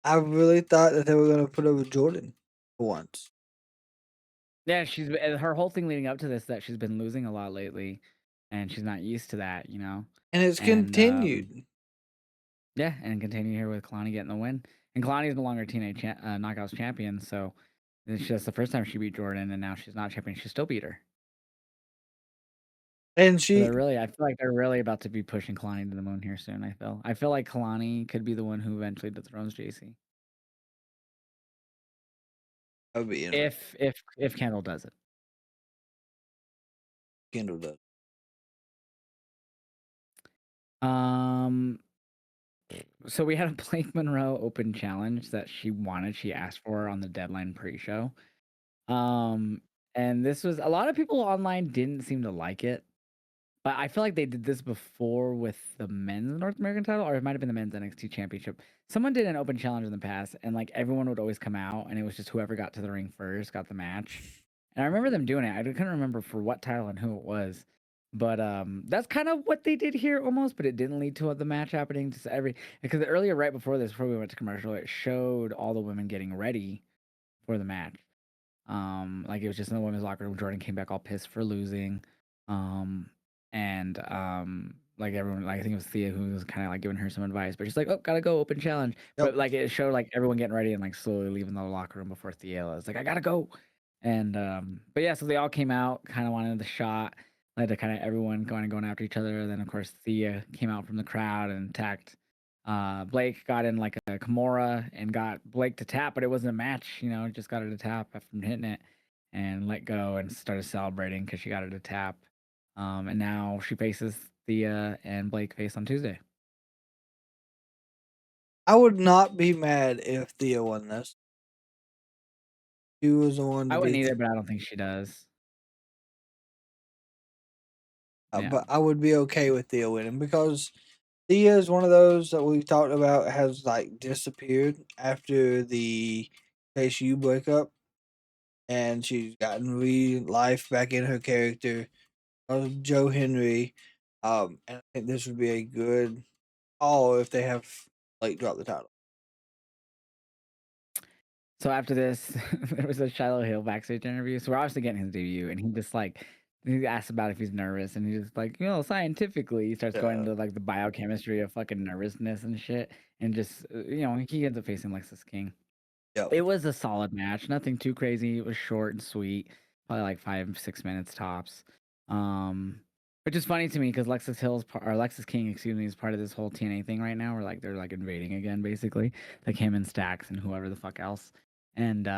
I really thought that they were gonna put over Jordan for once, Yeah, her whole thing leading up to this that she's been losing a lot lately, and she's not used to that, you know. and it's And continued. yeah, and continue here with Kalani getting the win. And Kalani is no longer TNA Knockouts champion, so it's just the first time she beat Jordan, and now she's not champion. She still beat her. And So she. I feel like they're really about to be pushing Kalani to the moon here soon. I feel like Kalani could be the one who eventually dethrones JC That would be interesting. if Kendall does it. Kendall does. Um, so we had a Blake Monroe open challenge that she asked for on the deadline pre-show. Um, and this was a lot of people online didn't seem to like it. But I feel like they did this before with the men's North American title, or it might have been the men's NXT championship. Someone did an open challenge in the past, and like everyone would always come out, and it was just whoever got to the ring first got the match. And I remember them doing it. I couldn't remember for what title and who it was. But that's kind of what they did here almost, but it didn't lead to the match happening. Just because earlier, right before this, before we went to commercial, it showed all the women getting ready for the match. Like it was just in the women's locker room. Jordan came back all pissed for losing. And like everyone, like I think it was Thea who was kind of like giving her some advice, but she's like, "Oh, gotta go, open challenge." Yep. But like it showed like everyone getting ready and like slowly leaving the locker room before Thea was like, "I gotta go." And but yeah, so they all came out, kind of wanted the shot, led to kind of everyone going after each other. And then of course Thea came out from the crowd and attacked. Blake got in like a Kimura and got Blake to tap, but it wasn't a match, you know, just got her to tap from hitting it and let go and started celebrating because she got her to tap. And now she faces Thea and Blake face on Tuesday. I would not be mad if Thea won this. She was the one to I wouldn't beat. either, but I don't think she does. Yeah. But I would be okay with Thea winning because Thea is one of those that we talked about has like disappeared after the KSU breakup, and she's gotten life back in her character. Joe Henry, and I think this would be a good call if they have Blake drop the title. So after this, there was a Shiloh Hill backstage interview. So we're obviously getting his debut, and he just like he asked about if he's nervous, and he's just like, scientifically, he starts going Yeah, into like the biochemistry of fucking nervousness and shit, and just he ends up facing Lexus King. yep. It was a solid match, nothing too crazy. It was short and sweet, probably like 5 6 minutes tops. Um, which is funny to me because Lexus King, excuse me, is part of this whole TNA thing right now, where like they're like invading again, basically, like him and Stax and whoever the fuck else. And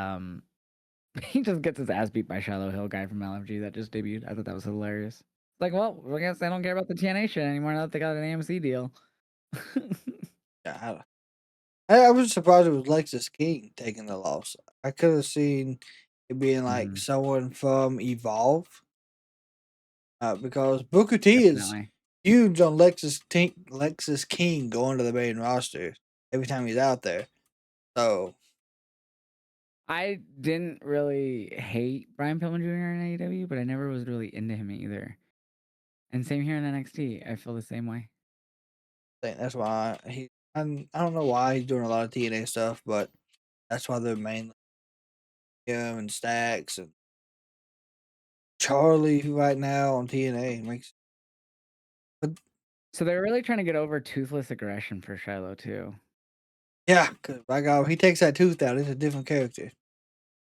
he just gets his ass beat by Shiloh Hill guy from LFG that just debuted. I thought that was hilarious. Like, well, I guess they don't care about the TNA shit anymore now that they got an AMC deal. Yeah, I was surprised it was Lexus King taking the loss. I could have seen it being like Mhm, someone from Evolve, because Booker T is definitely. huge on Lexus King going to the main roster every time he's out there. So I didn't really hate Brian Pillman Jr. in AEW, but I never was really into him either. And same here in NXT. I feel the same way. I think that's why I don't know why he's doing a lot of TNA stuff, but that's why they're mainly him and Stacks and Charlie right now on TNA makes. But So they're really trying to get over toothless aggression for Shiloh too. yeah, because by God, he takes that tooth out. It's a different character.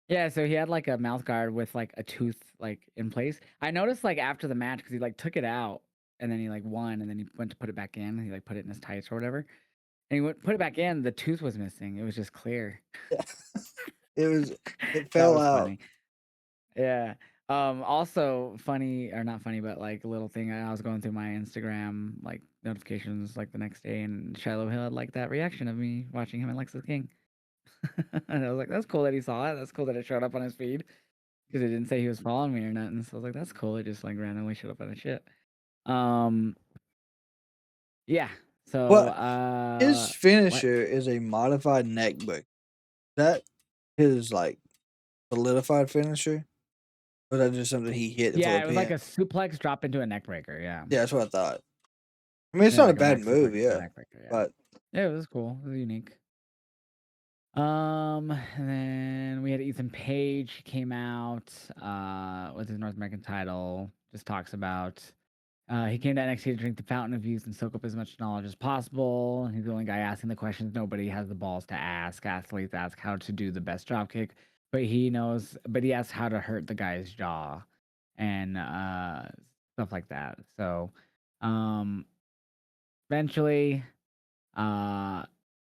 Yeah, so he had like a mouth guard with like a tooth like in place. I noticed like after the match because he like took it out and then he like won and then he went to put it back in. He like put it in his tights or whatever. And he went put it back in. The tooth was missing. It was just clear. Yeah. It That fell was out. funny. Yeah. Also funny or not funny, but like a little thing. I was going through my Instagram like notifications like the next day, and Shiloh Hill had like that reaction of me watching him and Lexus King, and I was like, "That's cool that he saw it. That's cool that it showed up on his feed because it didn't say he was following me or nothing." So I was like, "That's cool. It just like randomly showed up on his shit." Um, yeah. So Well, his what? finisher is a modified neck break. That his like solidified finisher? Or was that just something he hit for Yeah, a it was like a pin? suplex drop into a neck breaker. Yeah, Yeah, that's what I thought. I mean, it's yeah, not a like a bad back move, suplex into a yeah, neck breaker. Yeah, but yeah, it was cool. It was unique. And then we had Ethan Page. He came out with his North American title. Just talks about he came to NXT to drink the fountain of youth and soak up as much knowledge as possible. He's the only guy asking the questions nobody has the balls to ask. Athletes ask how to do the best drop kick, but he knows. But he asks how to hurt the guy's jaw and stuff like that. So, um, eventually. Uh,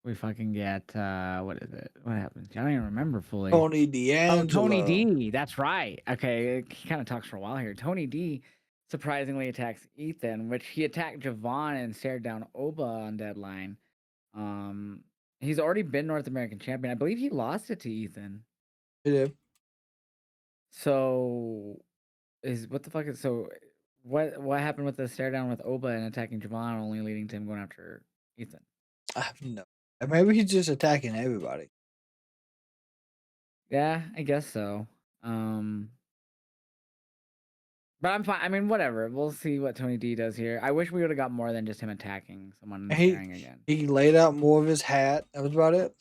we fucking get what is it? What happens? I don't even remember fully. Tony Oh, Tony D'Angelo. D. That's right. Okay, he kind of talks for a while here. Tony D. surprisingly attacks Ethan, which he attacked Javon and stared down Oba on deadline. Um, he's already been North American champion. I believe he lost it to Ethan. Yeah. So is what the fuck is so? What happened with the stare down with Oba and attacking Javon, only leading to him going after Ethan? I have no. Maybe he's just attacking everybody. Yeah, I guess so. Um, but I'm fine. I mean, whatever. We'll see what Tony D does here. I wish we would have got more than just him attacking someone and And he staring again. he laid out more of his hat. That was about it.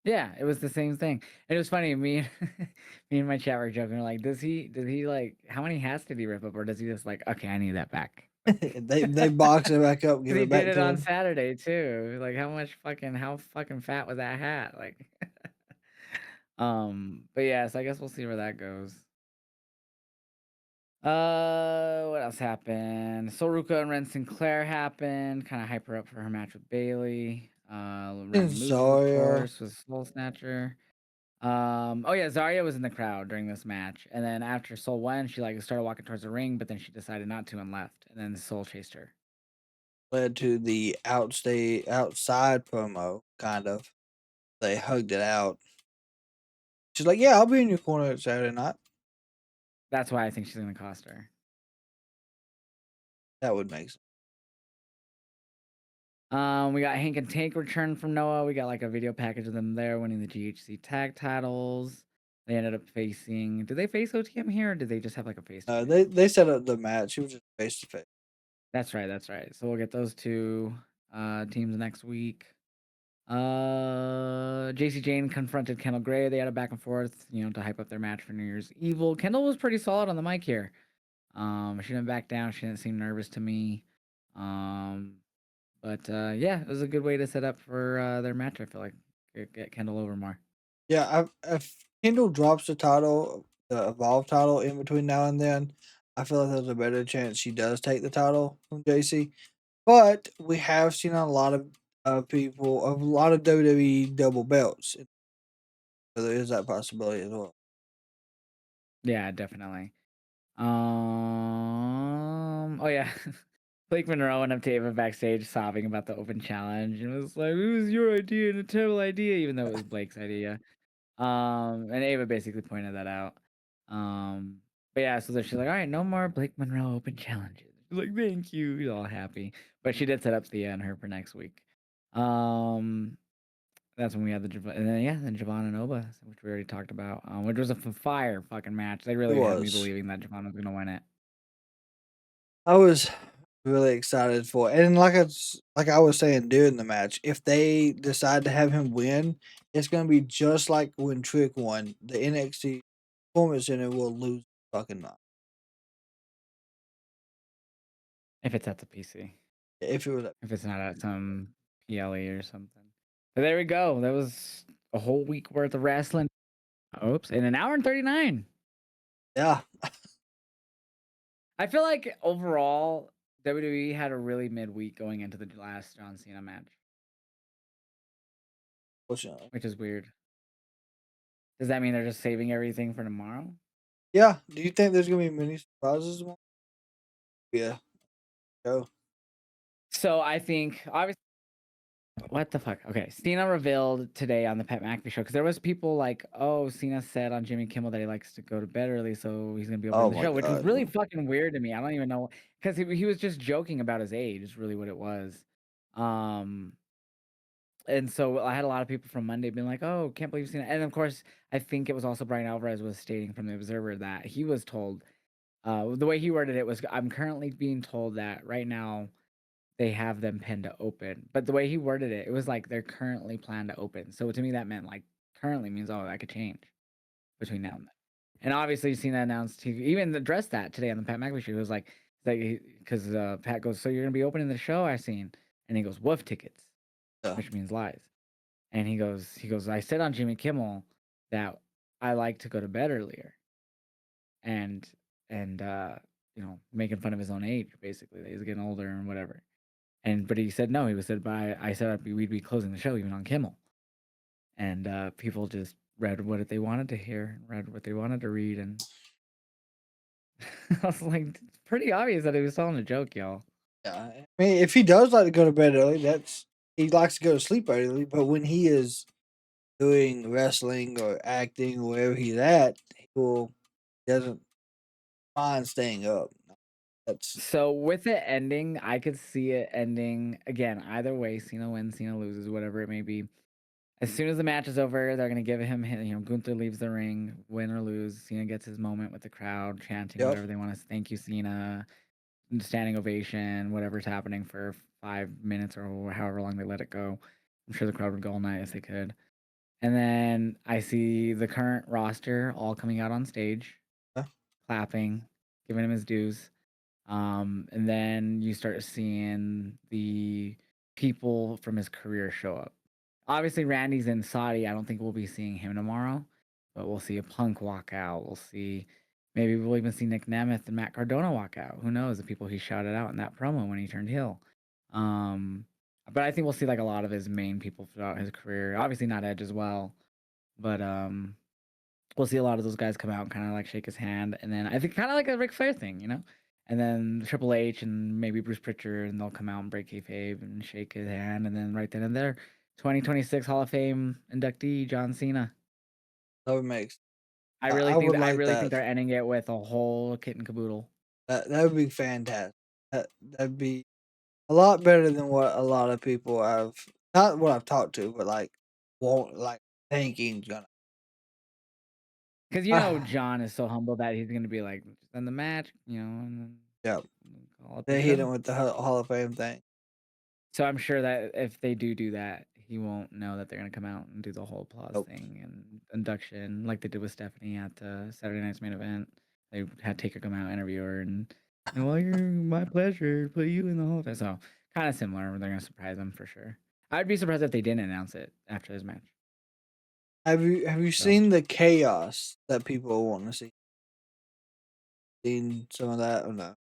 Yeah, it was the same thing. It was funny. Me and my chat were joking. We're like, does he like, how many hats did he rip up, or does he just like, okay, I need that back? Like, They box it back up, give because he it did back it to on him. Saturday too. Like, how fucking fat was that hat? Like, but yeah. So I guess we'll see where that goes. What else happened? Soruka and Ren Sinclair happened. Kind of hype her up for her match with Bailey. And Ren loses, of Zarya course, with Soul Snatcher. Oh yeah, Zarya was in the crowd during this match, and then after Soul won, she like started walking towards the ring, but then she decided not to and left, and then Soul chased her. led to the outside promo, kind of. They hugged it out. She's like, "Yeah, I'll be in your corner Saturday night." That's why I think she's gonna cost her. That would make sense. We got Hank and Tank return from Noah. We got like a video package of them there winning the GHC tag titles. They ended up facing did they face OTM here, or did they just have, like, a face-to-face? They set up the match. It was just face to face. That's right. So we'll get those 2, teams next week. JC Jane confronted Kendall Gray. They had a back and forth, to hype up their match for New Year's Evil. Kendall was pretty solid on the mic here. She didn't back down. She didn't seem nervous to me. Um, but yeah, it was a good way to set up for their match. I feel like get Kendall over more. Yeah, if Kendall drops the title, the Evolve title in between now and then, I feel like there's a better chance she does take the title from JC. But we have seen a lot of people, a lot of WWE double belts. So there is that possibility as well. Yeah, definitely. Oh yeah. Blake Monroe went up to Ava backstage sobbing about the open challenge and was like, "It was your idea and a terrible idea," even though it was Blake's idea. And Ava basically pointed that out. Um, but yeah, so then she's like, "All right, no more Blake Monroe open challenges." She's like, "Thank you." He's all happy, but she did set up Thea and her for next week. Um, that's when we had and then yeah, then Javon and Oba, which we already talked about, which was a fire fucking match. They It really had me was. believing that Javon was gonna win it. I was really excited for it. And like I was saying during the match, if they decide to have him win, it's gonna be just like when Trick won. The NXT Performance Center will lose fucking mind. If it's at the PC, If it was if it's not at some PLE or something. But there we go. That was a whole week worth of wrestling. Oops, in an hour and 39. yeah, I feel like overall, WWE had a really midweek going into the last John Cena match, fortunately. which is weird. Does that mean they're just saving everything for tomorrow? Yeah. Do you think there's gonna be many surprises tomorrow? Yeah. Go. So I think obviously, what the fuck? Okay, Cena revealed today on the Pat McAfee show because there was people like, "Oh, Cena said on Jimmy Kimmel that he likes to go to bed early, so he's gonna be Oh opening the my show," which was god. really fucking weird to me. I don't even know because he was just joking about his age. Is really what it was. Um, And so I had a lot of people from Monday being like, "Oh, can't believe you've seen it." And of course, I think it was also Brian Alvarez was stating from the Observer that he was told, the way he worded it was, "I'm currently being told that right now they have them pinned to open." But the way he worded it, it was like they're currently planned to open. So to me, that meant like currently means, oh, that could change between now and then. And obviously, you've seen that announced. He even addressed that today on the Pat McAfee show. He was like, because Pat goes, "So you're gonna be opening the show?" I seen, and he goes, "Woof tickets," Yeah. which means lies. And he goes, "I said on Jimmy Kimmel that I like to go to bed earlier." And making fun of his own age, basically, that he's getting older and whatever. But he said no, he was said, "But I said we'd be closing the show even on Kimmel." And people just read what they wanted to hear, read what they wanted to read, and I was like, it's pretty obvious that he was telling a joke, y'all. Yeah. I mean, if he does like to go to bed early, that's he likes to go to sleep early. But when he is doing wrestling or acting or wherever he's at, he doesn't mind staying up. That's So with it ending, I could see it ending again either way. Cena wins, Cena loses, whatever it may be. As soon as the match is over, they're gonna give him, Gunther leaves the ring, win or lose. Cena gets his moment with the crowd chanting yep. whatever they want to. Thank you, Cena. Standing ovation, whatever's happening for 5 minutes or however long they let it go. I'm sure the crowd would go all night if they could. And then I see the current roster all coming out on stage, Yeah. clapping, giving him his dues. And then you start seeing the people from his career show up. Obviously, Randy's in Saudi. I don't think we'll be seeing him tomorrow, but we'll see a Punk walk out. Maybe we'll even see Nick Nemeth and Matt Cardona walk out. Who knows? The people he shouted out in that promo when he turned heel. Um, but I think we'll see like a lot of his main people throughout his career. Obviously, not Edge as well, but we'll see a lot of those guys come out and kind of like shake his hand, and then I think kind of like a Ric Flair thing. And then Triple H and maybe Bruce Pritchard, and they'll come out and break kayfabe and shake his hand, and then right then and there, 2026 Hall of Fame inductee John Cena. that would make. I I would I like really think that. they're ending it with a whole kit and caboodle. That would be fantastic. That'd be a lot better than what a lot of people have. Not what I've talked to, but like won't like thinking's gonna. Because you know Ah, John is so humble that he's gonna be like, "Just end the match," and then yeah, call it the they hit show. him with the Hall of Fame thing. So I'm sure that if they do that, he won't know that they're gonna come out and do the whole applause Nope. thing and induction like they did with Stephanie at Saturday night's main event. They had Taker come out, interview her, and well, you're my pleasure to put you in the Hall of Fame. So kind of similar. They're gonna surprise him for sure. I'd be surprised if they didn't announce it after this match. Have you So seen the chaos that people want to see? Seen some of that or no?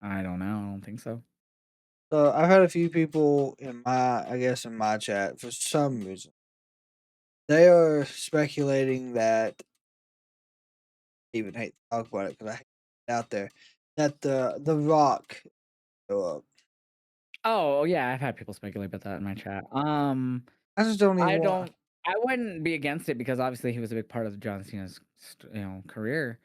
I don't know. I don't think so. So I've had a few people in I guess in my chat for some reason they are speculating that I even hate to talk about it because I hate it out there that the Rock show up. Oh yeah, I've had people speculate about that in my chat. I just don't even I want. don't. I wouldn't be against it because obviously he was a big part of John Cena's career.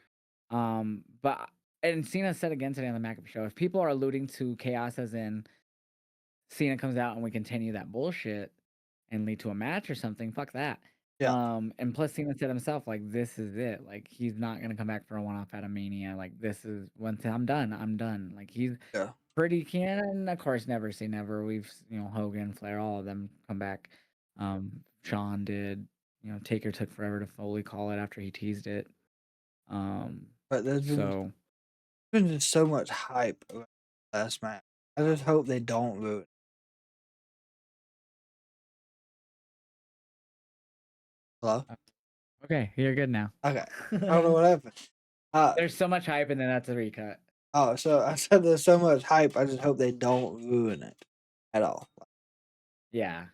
But and Cena said again today on the McAfee show, if people are alluding to chaos as in Cena comes out and we continue that bullshit and lead to a match or something, fuck that. Yeah, And plus Cena said himself, like, this is it. Like, he's not gonna come back for a one-off at a Mania. Like, this is once I'm done, I'm done. Like, he's yeah, pretty canon. Of course, never say never. We've Hogan, Flair, all of them come back. Shawn did. Taker took forever to fully call it after he teased it. but So been just so much hype around last match. I just hope they don't ruin it. Hello? okay, you're good now. Okay. I don't know what happened. Uh, There's so much hype, and then that's a recut. so I said there's so much hype. I just hope they don't ruin it at all. Yeah.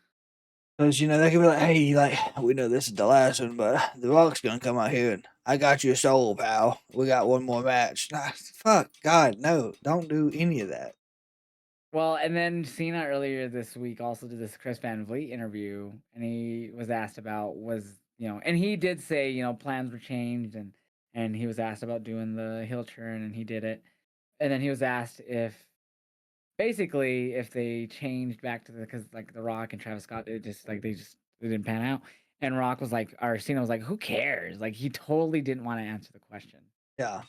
Because, they could be like, hey, like, we know this is the last one, but The Rock's going to come out here and I got your soul, pal. We got one more match. Nah, fuck, God, no. Don't do any of that. Well, and then Cena earlier this week also did this Chris Van Vliet interview, and he was asked about and he did say plans were changed, and he was asked about doing the heel turn, and he did it, and then he was asked if basically if they changed back to because like The Rock and Travis Scott, it just like they didn't pan out, and Rock was like, or Cena was like, who cares? Like he totally didn't want to answer the question. Yeah.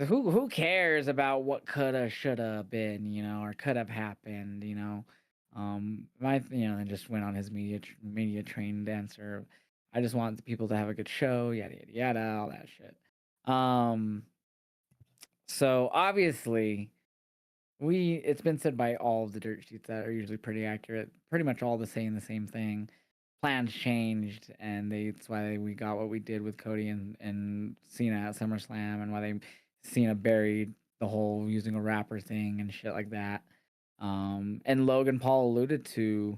Who cares about what coulda, shoulda been, or could have happened, and just went on his media trained answer. I just want the people to have a good show, yada yada yada, all that shit. Um, so obviously, it's been said by all of the dirt sheets that are usually pretty accurate. Pretty much all saying the same thing. Plans changed, and that's why we got what we did with Cody and Cena at SummerSlam, and why Cena buried the whole using a rapper thing and shit like that. And Logan Paul alluded to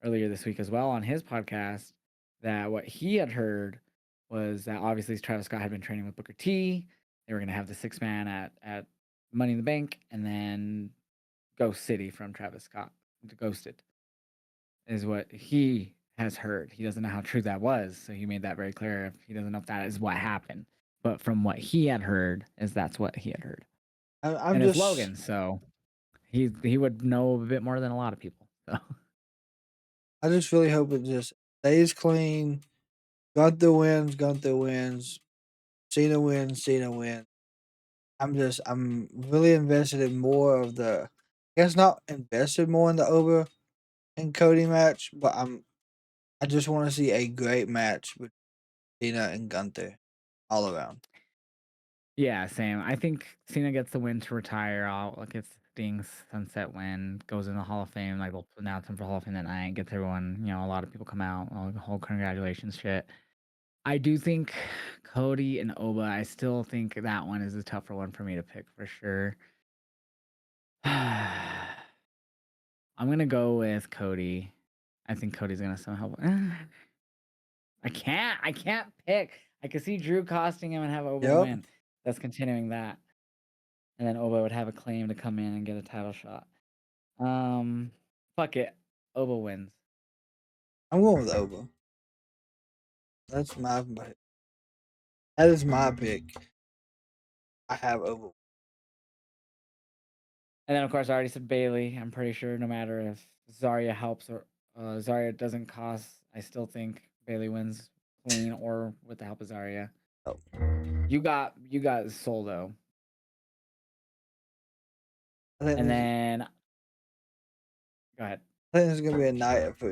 earlier this week as well on his podcast that what he had heard was that obviously Travis Scott had been training with Booker T. They were going to have the six man at Money in the Bank, and then Ghost City from Travis Scott, the Ghosted, is what he has heard. He doesn't know how true that was, so he made that very clear. If he doesn't know if that is what happened, but from what he had heard, is that's what he had heard, I'm and it's just, Logan, so he would know a bit more than a lot of people. So I just really hope it just stays clean. Gunther wins, Gunther wins. Cena wins, Cena wins. I'm really invested in more of I guess not invested more in the Oba and Cody match, but I just want to see a great match with Cena and Gunther all around. yeah, same. I think Cena gets the win to retire. Gets Sting's sunset win, goes in the Hall of Fame. Like they'll announce him for Hall of Fame that night. Gets everyone. A lot of people come out. All the whole congratulations shit. I do think Cody and Oba. I still think that one is a tougher one for me to pick for sure. I'm gonna go with Cody. I think Cody's gonna somehow. I can't. I can't pick. I could see Drew costing him and have Oba Yep, win. That's continuing that, and then Oba would have a claim to come in and get a title shot. Um, fuck it. Oba wins. I'm going with Oba. That's that is my pick. I have Oba. And then of course I already said Bailey. I'm pretty sure no matter if Zarya helps or Zarya doesn't cost, I still think Bailey wins Queen or with the help of Zarya. Oh, You got Solo, I think and this then go ahead. I think this is gonna be a night for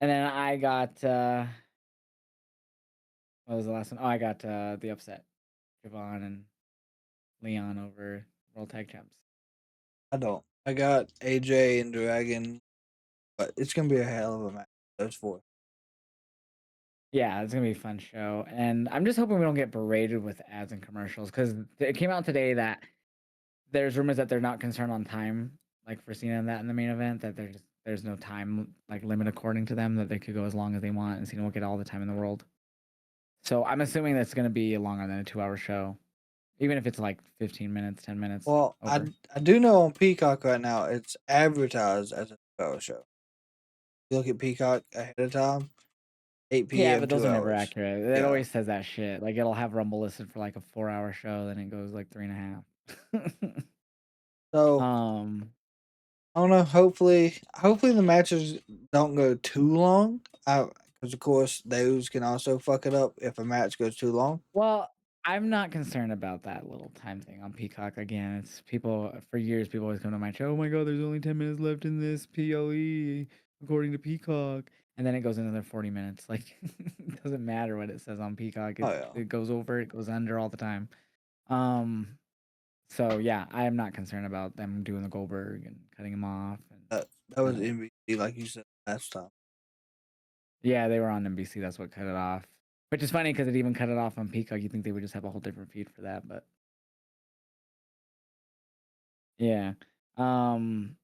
And then I got what was the last one? Oh, I got the upset, Javon and Leon over World Tag Champs. I don't. I got AJ and Dragon, but it's gonna be a hell of a match. Those four. Yeah, it's gonna be a fun show, and I'm just hoping we don't get berated with ads and commercials because it came out today that there's rumors that they're not concerned on time, like for Cena and that in the main event, that there's no time like limit according to them, that they could go as long as they want and Cena will get all the time in the world. So I'm assuming that's gonna be longer than a 2 hour show, even if it's like 15 minutes, 10 minutes Well, over. I do know on Peacock right now it's advertised as a 2 hour show. You look at Peacock ahead of time, 8 Yeah, p.m. but those two are never hours. accurate. It Yeah. always says that shit. Like it'll have Rumble listed for like a 4 hour show, then it goes like 3.5. So um, I don't know. Hopefully the matches don't go too long. Because of course those can also fuck it up if a match goes too long. well, I'm not concerned about that little time thing on Peacock. Again, it's people for years. People always come to my show. Oh my god, there's only 10 minutes left in this PLE according to Peacock, and then it goes another 40 minutes. Like it doesn't matter what it says on Peacock. Oh It yeah. it goes over, it goes under all the time. Um, so yeah, I am not concerned about them doing the Goldberg and cutting him off. And That was NBC, like you said last time. yeah, they were on NBC. That's what cut it off. Which is funny because it even cut it off on Peacock. You think they would just have a whole different feed for that, but yeah. Um.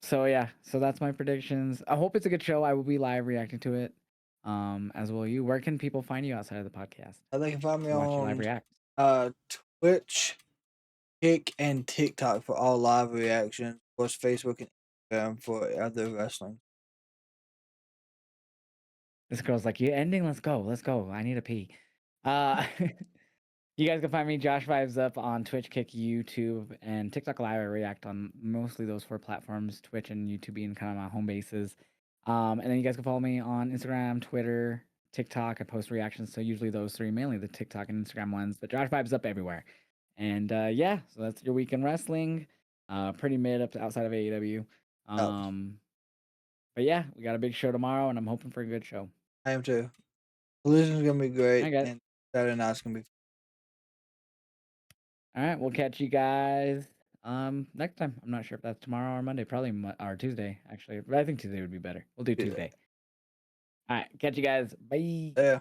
So yeah. So that's my predictions. I hope it's a good show. I will be live reacting to it. As will you. Where can people find you outside of the podcast They can find me to watch you live on react? Twitch, Kick, and TikTok for all live reactions. Of course, Facebook and Instagram for other wrestling. This girl's like, you ending? Let's go. Let's go. I need a pee. Uh. You guys can find me, Josh Vibes Up, on Twitch, Kick, YouTube, and TikTok Live. I react on mostly those 4 platforms, Twitch and YouTube being kind of my home bases. And then you guys can follow me on Instagram, Twitter, TikTok. I post reactions to usually those three, mainly the TikTok and Instagram ones. But Josh Vibes Up everywhere. And yeah, so that's your week in wrestling. Pretty mid up to outside of AEW. Oh, But yeah, we got a big show tomorrow, and I'm hoping for a good show. I am too. Collision's gonna be great, I got it. and Saturday night's gonna be. All right, we'll catch you guys next time. I'm not sure if that's tomorrow or Monday, probably or Tuesday actually. But I think Tuesday would be better. We'll do Yeah. Tuesday. All right, catch you guys. Bye. Yeah.